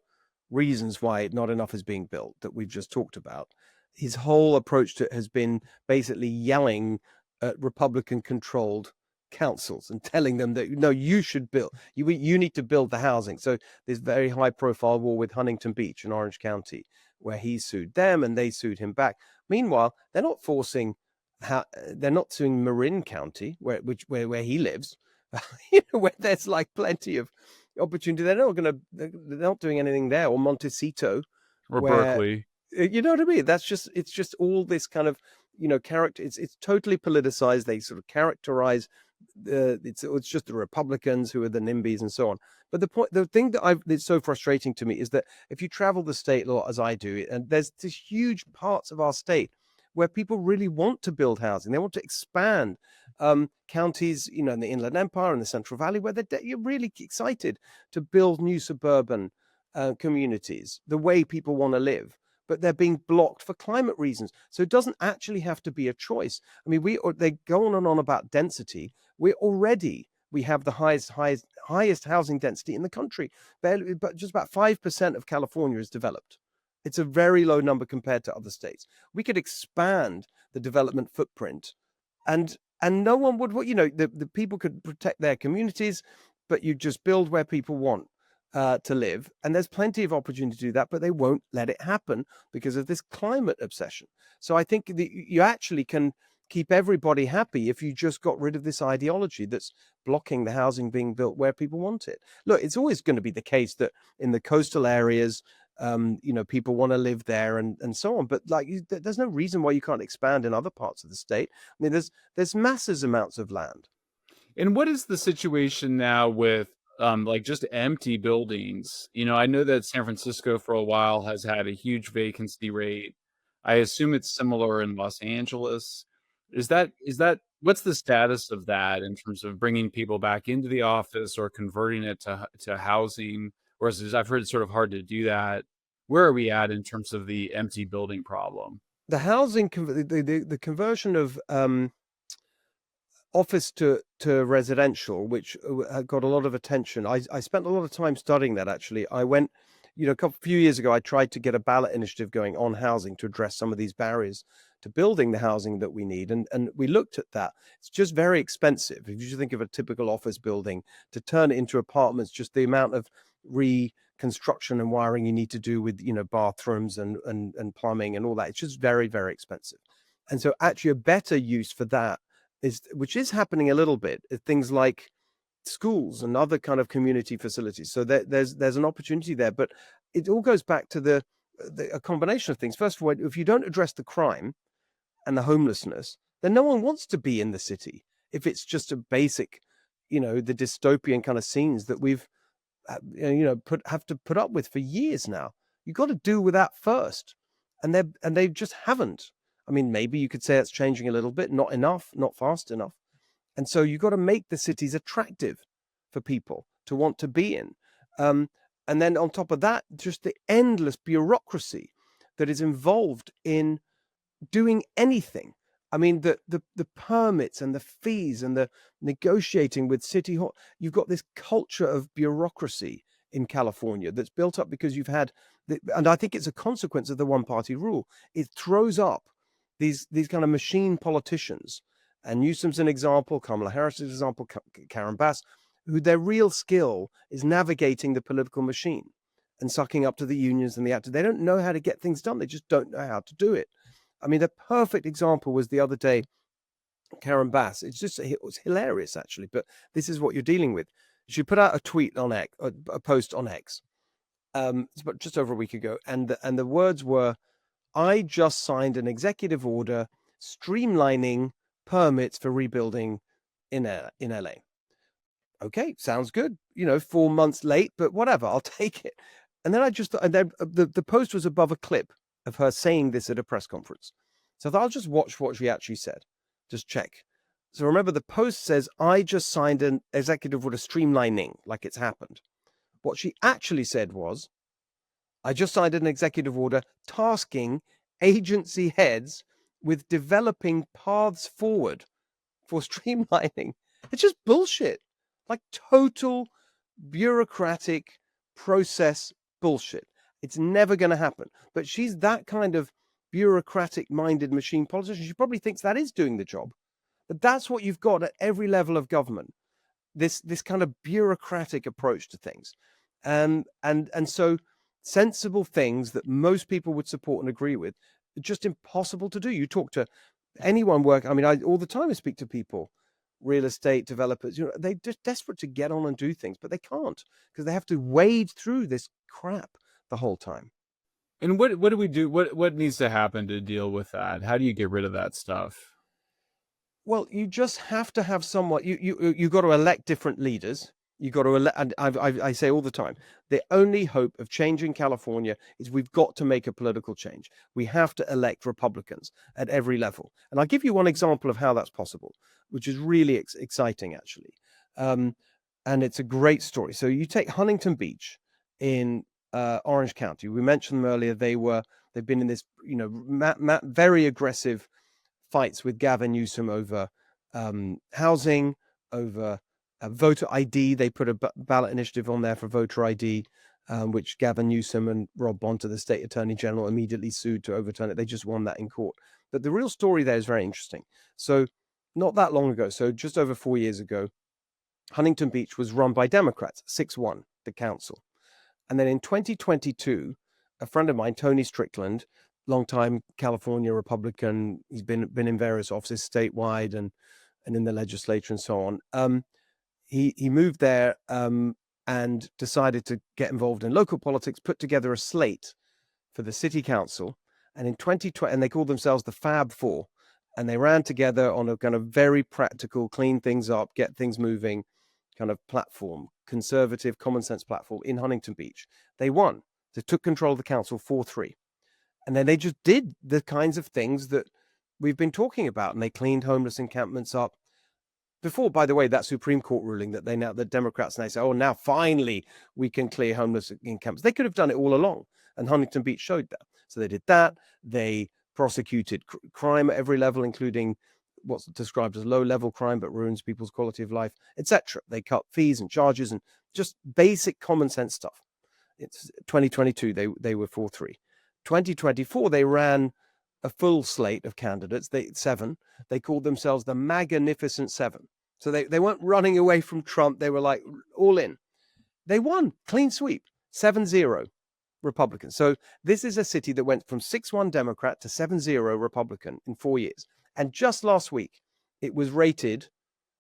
S2: reasons why not enough is being built that we've just talked about. His whole approach to it has been basically yelling at Republican controlled councils and telling them that, no, you should build, you need to build the housing. So there's very high profile war with Huntington Beach in Orange County, where he sued them and they sued him back. Meanwhile, they're not suing Marin County, where he lives, where there's like plenty of opportunity. They're not doing anything there, or Montecito
S4: or Berkeley.
S2: You know what I mean? It's just all this kind of, character. It's totally politicized. They sort of characterize it's just the Republicans who are the NIMBYs and so on. But the thing that's so frustrating to me is that if you travel the state a lot, as I do, and there's these huge parts of our state where people really want to build housing. They want to expand counties, in the Inland Empire and the Central Valley, where you're really excited to build new suburban communities, the way people want to live. But they're being blocked for climate reasons. So it doesn't actually have to be a choice. I mean, they go on and on about density. We have the highest housing density in the country. Barely, but just about 5% of California is developed. It's a very low number compared to other states. We could expand the development footprint, and no one would, the people could protect their communities, but you just build where people want to live. And there's plenty of opportunity to do that, but they won't let it happen because of this climate obsession. So I think you actually can keep everybody happy if you just got rid of this ideology that's blocking the housing being built where people want it. Look, it's always going to be the case that in the coastal areas, people want to live there and so on. But there's no reason why you can't expand in other parts of the state. I mean, there's massive amounts of land.
S4: And what is the situation now with just empty buildings? I know that San Francisco for a while has had a huge vacancy rate. I assume it's similar in Los Angeles. Is that what's the status of that in terms of bringing people back into the office or converting it to housing? Or I've heard it's sort of hard to do that. Where are we at in terms of the empty building problem?
S2: The housing, the conversion of office to residential, which got a lot of attention. I spent a lot of time studying that, actually. I went, a few years ago, I tried to get a ballot initiative going on housing to address some of these barriers to building the housing that we need. And we looked at that. It's just very expensive. If you think of a typical office building, to turn it into apartments, just the amount of reconstruction and wiring you need to do with, bathrooms and plumbing and all that, it's just very, very expensive. And so actually a better use for that which is happening a little bit, things like schools and other kind of community facilities. So there's an opportunity there, but it all goes back to a combination of things. First of all, if you don't address the crime and the homelessness, then no one wants to be in the city. If it's just a basic, the dystopian kind of scenes that we've, have to put up with for years now. You've got to do with that first, and they just haven't. I mean, maybe you could say it's changing a little bit, not enough, not fast enough. And so you've got to make the cities attractive for people to want to be in. And then on top of that, just the endless bureaucracy that is involved in doing anything. I mean, the permits and the fees and the negotiating with City Hall. You've got this culture of bureaucracy in California that's built up because you've had, and I think it's a consequence of the one-party rule. It throws up these kind of machine politicians, and Newsom's an example, Kamala Harris is an example, Karen Bass, who their real skill is navigating the political machine and sucking up to the unions and the actors. They don't know how to get things done. They just don't know how to do it. I mean, the perfect example was the other day, Karen Bass. It was hilarious, actually, but this is what you're dealing with. She put out a tweet on X, a post on X, just over a week ago, and the words were, "I just signed an executive order streamlining permits for rebuilding in LA." Okay, sounds good. 4 months late, but whatever, I'll take it. And then I just thought, and then the post was above a clip of her saying this at a press conference. So I thought I'll just watch what she actually said. Just check. So remember, the post says, "I just signed an executive order streamlining," like it's happened. What she actually said was, "I just signed an executive order tasking agency heads with developing paths forward for streamlining." It's just bullshit. Like total bureaucratic process bullshit. It's never going to happen. But she's that kind of bureaucratic-minded machine politician. She probably thinks that is doing the job. But that's what you've got at every level of government. This kind of bureaucratic approach to things. And so sensible things that most people would support and agree with are just impossible to do. You talk to anyone all the time I speak to people, real estate developers, they're just desperate to get on and do things, but they can't because they have to wade through this crap the whole time.
S4: And what do we do? What needs to happen to deal with that? How do you get rid of that stuff?
S2: Well, you just have to have someone. You got to elect different leaders. You got to elect, and I say all the time, the only hope of changing California is we've got to make a political change. We have to elect Republicans at every level. And I'll give you one example of how that's possible, which is really exciting, actually. And it's a great story. So you take Huntington Beach in Orange County. We mentioned them earlier. They've been in this, very aggressive fights with Gavin Newsom over housing, over Voter ID, they put a ballot initiative on there for voter ID, which Gavin Newsom and Rob Bonta, the state attorney general, immediately sued to overturn it. They just won that in court. But the real story there is very interesting. So not that long ago, so just over 4 years ago, Huntington Beach was run by Democrats, 6-1, the council. And then in 2022, a friend of mine, Tony Strickland, longtime California Republican, he's been in various offices statewide and in the legislature and so on. He moved there and decided to get involved in local politics, put together a slate for the city council. And in 2020, and they called themselves the Fab Four, and they ran together on a kind of very practical, clean things up, get things moving kind of platform, conservative, common sense platform in Huntington Beach. They won. They took control of the council 4-3. And then they just did the kinds of things that we've been talking about. And they cleaned homeless encampments up. Before, by the way, that Supreme Court ruling that the Democrats now say, oh, now finally we can clear homeless encampments. They could have done it all along. And Huntington Beach showed that. So they did that. They prosecuted crime at every level, including what's described as low-level crime, but ruins people's quality of life, etc. They cut fees and charges and just basic common sense stuff. It's 2022, they were 4-3. 2024, they ran a full slate of candidates, seven. They called themselves the Magnificent Seven. So they weren't running away from Trump. They were like all in. They won, clean sweep, 7-0 Republicans. So this is a city that went from 6-1 Democrat to 7-0 Republican in 4 years. And just last week, it was rated,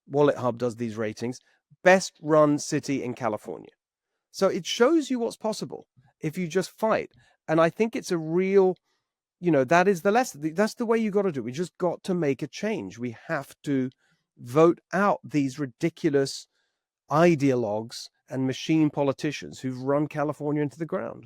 S2: Wallet Hub does these ratings, best run city in California. So it shows you what's possible if you just fight. And I think it's a real, that is the lesson. That's the way you got to do it. We just got to make a change. We have to vote out these ridiculous ideologues and machine politicians who've run California into the ground.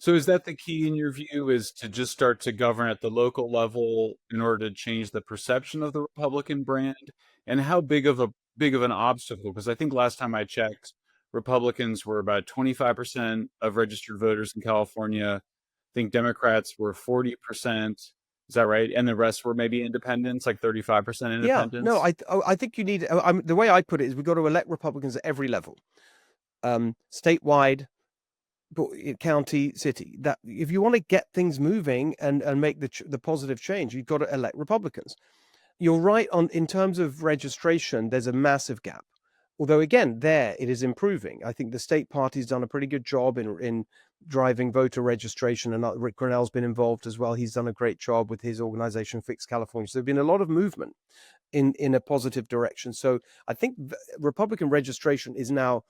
S4: So is that the key in your view, is to just start to govern at the local level in order to change the perception of the Republican brand? And how big of an obstacle? Because I think last time I checked, Republicans were about 25% of registered voters in California. I think Democrats were 40%. Is that right? And the rest were maybe independents, like 35% independents?
S2: Yeah, no, I think you need, the way I put it is we've got to elect Republicans at every level, statewide, county, city. That if you want to get things moving and make the positive change, you've got to elect Republicans. You're right in terms of registration, there's a massive gap. Although again, there it is improving. I think the state party's done a pretty good job in driving voter registration, and Rick Grinnell's been involved as well. He's done a great job with his organization Fix California. So there's been a lot of movement in a positive direction. So I think Republican registration is now,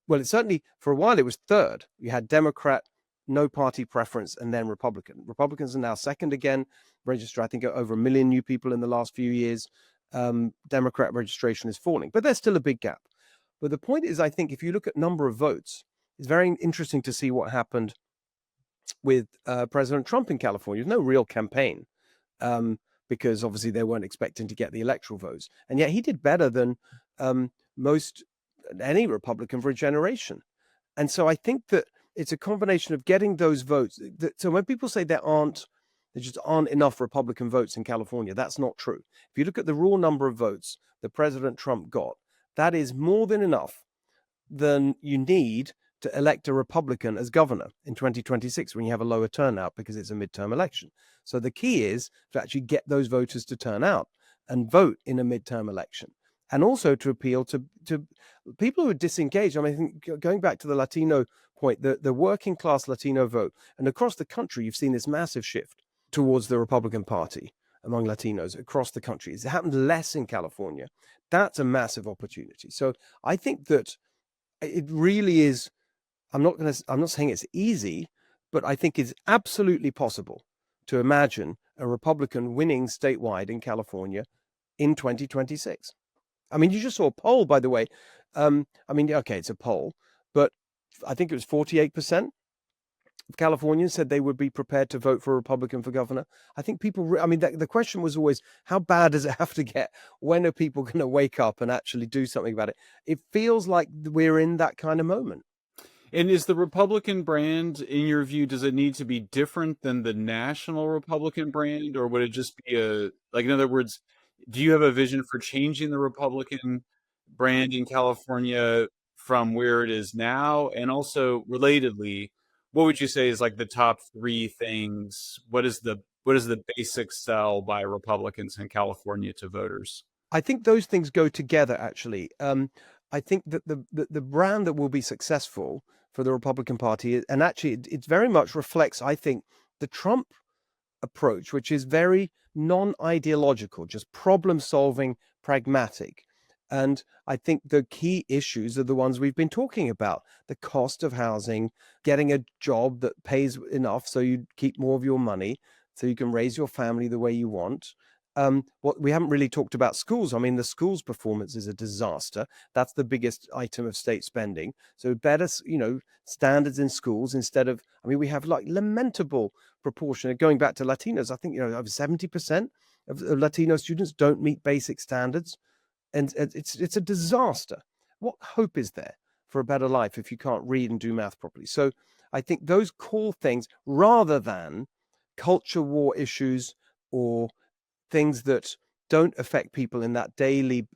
S2: well, it's certainly, for a while it was third. You had Democrat, no party preference, and then Republican. Republicans are now second again. Register, I think, over 1 million new people in the last few years. Democrat registration is falling, but there's still a big gap. But the point is, I think if you look at number of votes, it's very interesting to see what happened with President Trump in California. There's no real campaign because obviously they weren't expecting to get the electoral votes. And yet he did better than any Republican for a generation. And so I think that it's a combination of getting those votes. So when people say there just aren't enough Republican votes in California, that's not true. If you look at the raw number of votes that President Trump got, that is more than enough than you need to elect a Republican as governor in 2026 when you have a lower turnout because it's a midterm election. So the key is to actually get those voters to turn out and vote in a midterm election, and also to appeal to people who are disengaged. I mean, I think going back to the Latino point, the working class Latino vote, and across the country, you've seen this massive shift towards the Republican Party among Latinos across the country. It's happened less in California. That's a massive opportunity. So I think that it really is, I'm not saying it's easy, but I think it's absolutely possible to imagine a Republican winning statewide in California in 2026. I mean, you just saw a poll, by the way. Okay, it's a poll, but I think it was 48% of Californians said they would be prepared to vote for a Republican for governor. I think people, the question was always, how bad does it have to get? When are people going to wake up and actually do something about it? It feels like we're in that kind of moment.
S4: And is the Republican brand, in your view, does it need to be different than the national Republican brand? Or would it just be in other words, do you have a vision for changing the Republican brand in California from where it is now? And also, relatedly, what would you say is like the top three things? What is the basic sell by Republicans in California to voters?
S2: I think those things go together, actually. I think that the brand that will be successful for the Republican Party, and actually it very much reflects, I think, the Trump approach, which is very non-ideological, just problem-solving, pragmatic. And I think the key issues are the ones we've been talking about: the cost of housing, getting a job that pays enough so you keep more of your money, so you can raise your family the way you want. What we haven't really talked about schools. I mean, the schools performance is a disaster. That's the biggest item of state spending. So better, standards in schools instead of, I mean, we have like lamentable proportion going back to Latinos. I think, over 70% of Latino students don't meet basic standards. And it's a disaster. What hope is there for a better life if you can't read and do math properly? So I think those core things, rather than culture war issues or things that don't affect people on that daily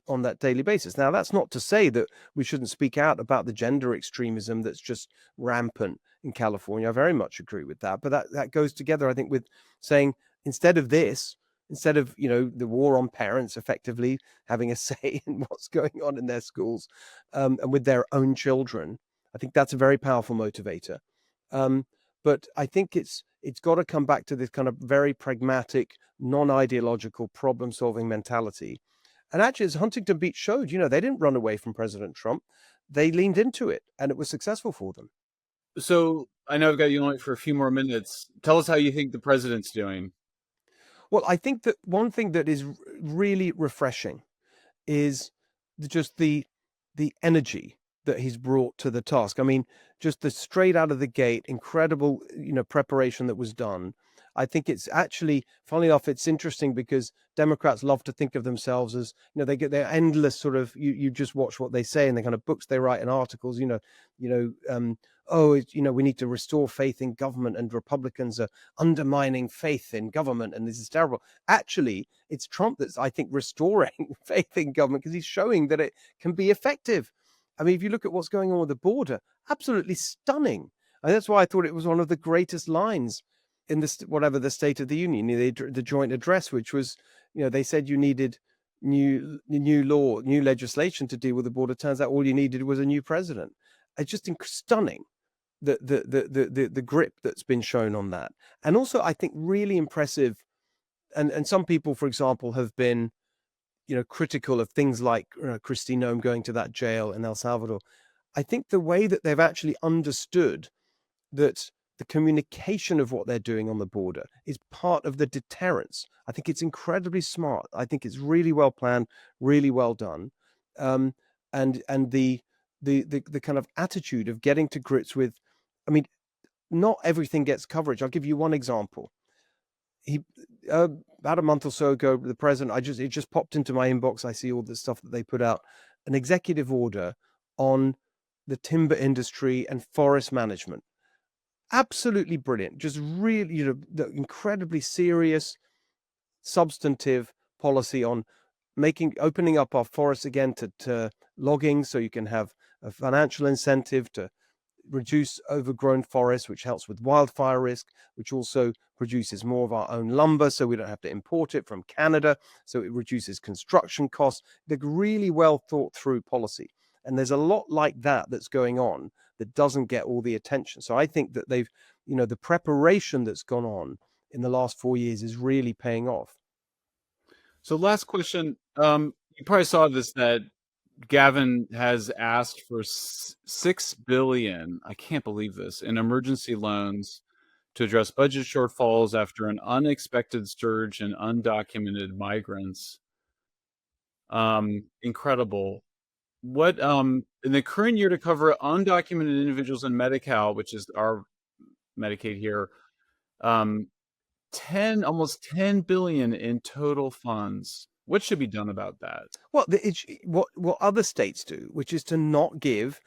S2: basis. Now, that's not to say that we shouldn't speak out about the gender extremism that's just rampant in California. I very much agree with that. But that goes together, I think, with saying instead of the war on parents effectively having a say in what's going on in their schools and with their own children, I think that's a very powerful motivator. But I think it's got to come back to this kind of very pragmatic, non-ideological, problem-solving mentality. And actually, as Huntington Beach showed, they didn't run away from President Trump. They leaned into it, and it was successful for them.
S4: So I know I've got you on for a few more minutes. Tell us how you think the president's doing.
S2: Well, I think that one thing that is really refreshing is just the energy that he's brought to the task. I mean, just the straight out of the gate, incredible, preparation that was done. I think it's actually, funnily enough, it's interesting because Democrats love to think of themselves as, they get their endless sort of, you just watch what they say and the kind of books they write and articles, we need to restore faith in government and Republicans are undermining faith in government and this is terrible. Actually, it's Trump that's, I think, restoring faith in government because he's showing that it can be effective. I mean, if you look at what's going on with the border, absolutely stunning. And that's why I thought it was one of the greatest lines in this, whatever the State of the Union, the joint address, which was, they said you needed new legislation to deal with the border. Turns out all you needed was a new president. It's just stunning the grip that's been shown on that. And also, I think really impressive. And some people, for example, have been, critical of things like Kristi Noem going to that jail in El Salvador. I think the way that they've actually understood that the communication of what they're doing on the border is part of the deterrence. I think it's incredibly smart. I think it's really well planned, really well done. And the kind of attitude of getting to grips with, I mean, not everything gets coverage. I'll give you one example. About a month or so ago, the president, it just popped into my inbox. I see all the stuff that they put out, an executive order on the timber industry and forest management. Absolutely brilliant. Just really, the incredibly serious, substantive policy on opening up our forests again to logging, so you can have a financial incentive to reduce overgrown forests, which helps with wildfire risk, which also produces more of our own lumber, so we don't have to import it from Canada. So it reduces construction costs. They're really well thought through policy. And there's a lot like that that's going on that doesn't get all the attention. So I think that they've, the preparation that's gone on in the last 4 years is really paying off.
S4: So last question, you probably saw this, that Gavin has asked for $6 billion, I can't believe this, in emergency loans to address budget shortfalls after an unexpected surge in undocumented migrants. Incredible. What in the current year to cover undocumented individuals in Medi-Cal, which is our Medicaid here, almost 10 billion in total funds. What should be done about that?
S2: Well, what other states do, which is to not give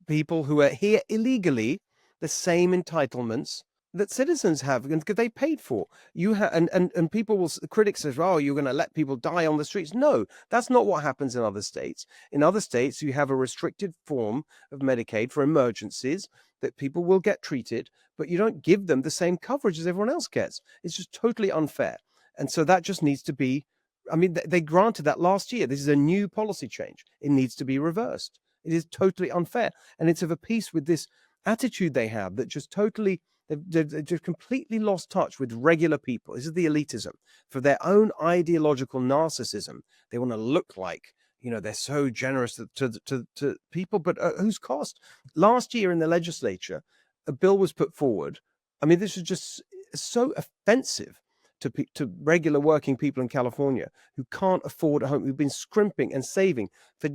S2: people who are here illegally the same entitlements that citizens have, and they paid for. You have, and people will, critics say, oh, you're going to let people die on the streets. No, that's not what happens in other states. In other states, you have a restricted form of Medicaid for emergencies that people will get treated, but you don't give them the same coverage as everyone else gets. It's just totally unfair. And so that just needs to be, I mean, they granted that last year. This is a new policy change. It needs to be reversed. It is totally unfair. And it's of a piece with this attitude they have that just totally, they've just completely lost touch with regular people. This is the elitism. For their own ideological narcissism, they want to look like, they're so generous to people, but at whose cost? Last year in the legislature, a bill was put forward. I mean, this is just so offensive to regular working people in California who can't afford a home, who've been scrimping and saving for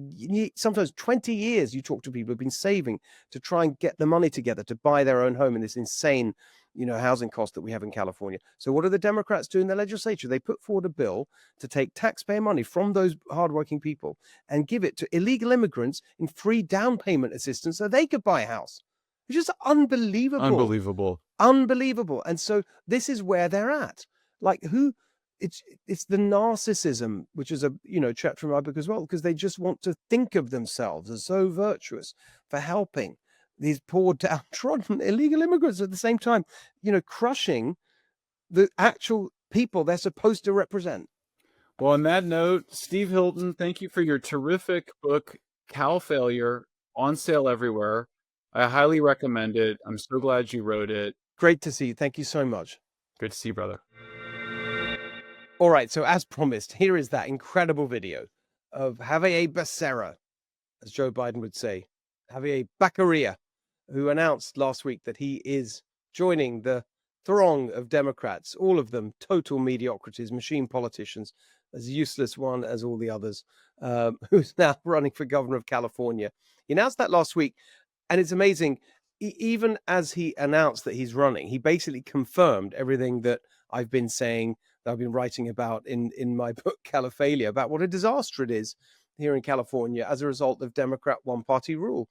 S2: sometimes 20 years. You talk to people who've been saving to try and get the money together to buy their own home in this insane, housing cost that we have in California. So what do the Democrats do in the legislature? They put forward a bill to take taxpayer money from those hardworking people and give it to illegal immigrants in free down payment assistance so they could buy a house. It's just unbelievable. Unbelievable. And so this is where they're at. Like it's the narcissism, which is a chapter from my book as well, because they just want to think of themselves as so virtuous for helping these poor downtrodden illegal immigrants at the same time, crushing the actual people they're supposed to represent.
S4: Well, on that note, Steve Hilton, thank you for your terrific book, Cal Failure, on sale everywhere. I highly recommend it. I'm so glad you wrote it.
S2: Great to see you. Thank you so much.
S4: Good to see you, brother.
S2: All right, so as promised, here is that incredible video of Javier Becerra, as Joe Biden would say, Javier Becerra, who announced last week that he is joining the throng of Democrats, all of them total mediocrities, machine politicians, as useless one as all the others, who's now running for governor of California. He announced that last week, and it's amazing. Even as he announced that he's running, he basically confirmed everything that I've been saying, that I've been writing about in my book, Cal Failure, about what a disaster it is here in California as a result of Democrat one-party rule.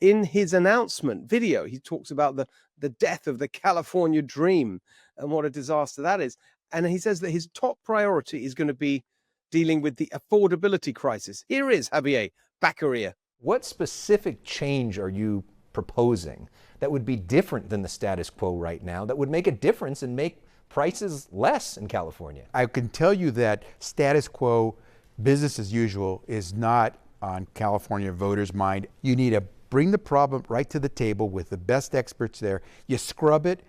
S2: In his announcement video, he talks about the death of the California dream and what a disaster that is. And he says that his top priority is going to be dealing with the affordability crisis. Here is Javier Becerra.
S5: What specific change are you proposing that would be different than the status quo right now, that would make a difference and make prices less in California?
S6: I can tell you that status quo, business as usual, is not on California voters' mind. You need to bring the problem right to the table with the best experts there. You scrub it,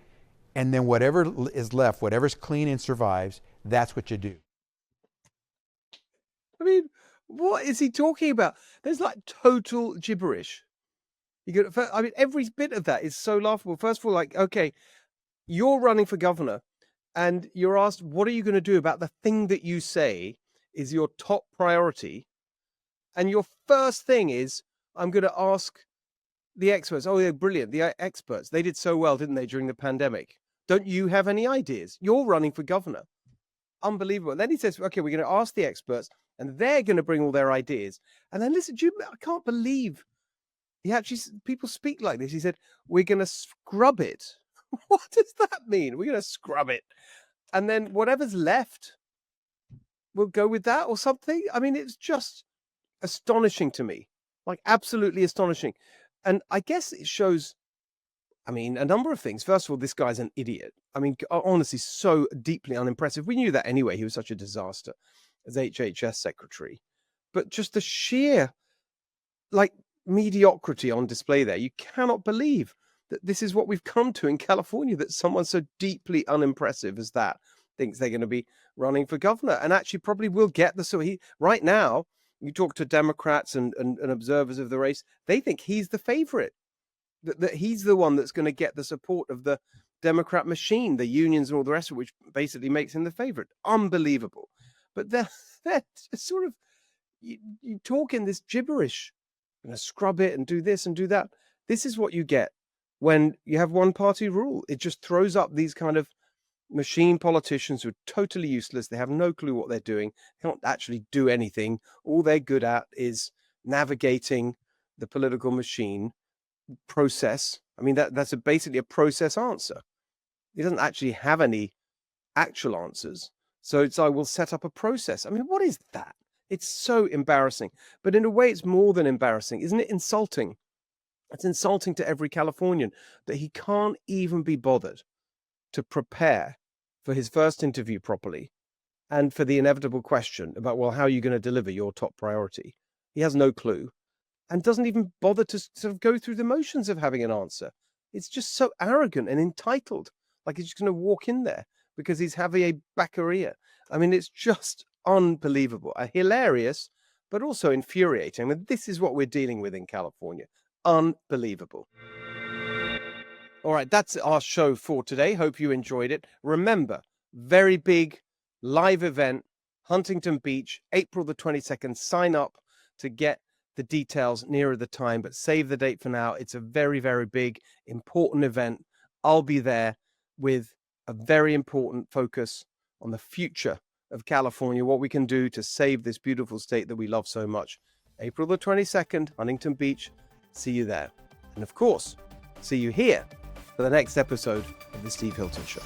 S6: and then whatever is left, whatever's clean and survives, that's what you do.
S2: I mean, what is he talking about? There's like total gibberish. I mean, every bit of that is so laughable. First of all, like, okay, you're running for governor and you're asked, what are you going to do about the thing that you say is your top priority? And your first thing is, I'm going to ask the experts. Oh, they're brilliant. The experts, they did so well, didn't they, during the pandemic? Don't you have any ideas? You're running for governor. Unbelievable. And then he says, okay, we're going to ask the experts and they're going to bring all their ideas. And then listen, I can't believe people speak like this. He said, we're going to scrub it. What does that mean? We're going to scrub it. And then whatever's left, we'll go with that or something. I mean, it's just astonishing to me, like absolutely astonishing. And I guess it shows, I mean, a number of things. First of all, this guy's an idiot. I mean, honestly, so deeply unimpressive. We knew that anyway. He was such a disaster as HHS secretary. But just the sheer, like, mediocrity on display there. You cannot believe that this is what we've come to in California, that someone so deeply unimpressive as that thinks they're going to be running for governor and actually probably will get right now, you talk to Democrats and observers of the race, they think he's the favorite, that he's the one that's going to get the support of the Democrat machine, the unions and all the rest of it, which basically makes him the favorite. Unbelievable. But they're sort of, you talk in this gibberish, going to scrub it and do this and do that. This is what you get when you have one party rule. It just throws up these kind of machine politicians who are totally useless. They have no clue what they're doing. They can't actually do anything. All they're good at is navigating the political machine process. I mean, that's basically a process answer. He doesn't actually have any actual answers. So it's like, we'll set up a process. I mean, what is that? It's so embarrassing. But in a way, it's more than embarrassing. Isn't it insulting? It's insulting to every Californian that he can't even be bothered to prepare for his first interview properly and for the inevitable question about, well, how are you going to deliver your top priority? He has no clue and doesn't even bother to sort of go through the motions of having an answer. It's just so arrogant and entitled, like he's just going to walk in there because he's Javier Becerra. I mean, it's just unbelievable, hilarious, but also infuriating. I mean, this is what we're dealing with in California. Unbelievable. All right, that's our show for today. Hope you enjoyed it. Remember, very big live event, Huntington Beach, April the 22nd. Sign up to get the details nearer the time, but save the date for now. It's a very, very big, important event. I'll be there with a very important focus on the future of California, what we can do to save this beautiful state that we love so much. April the 22nd, Huntington Beach. See you there. And of course, see you here for the next episode of The Steve Hilton Show.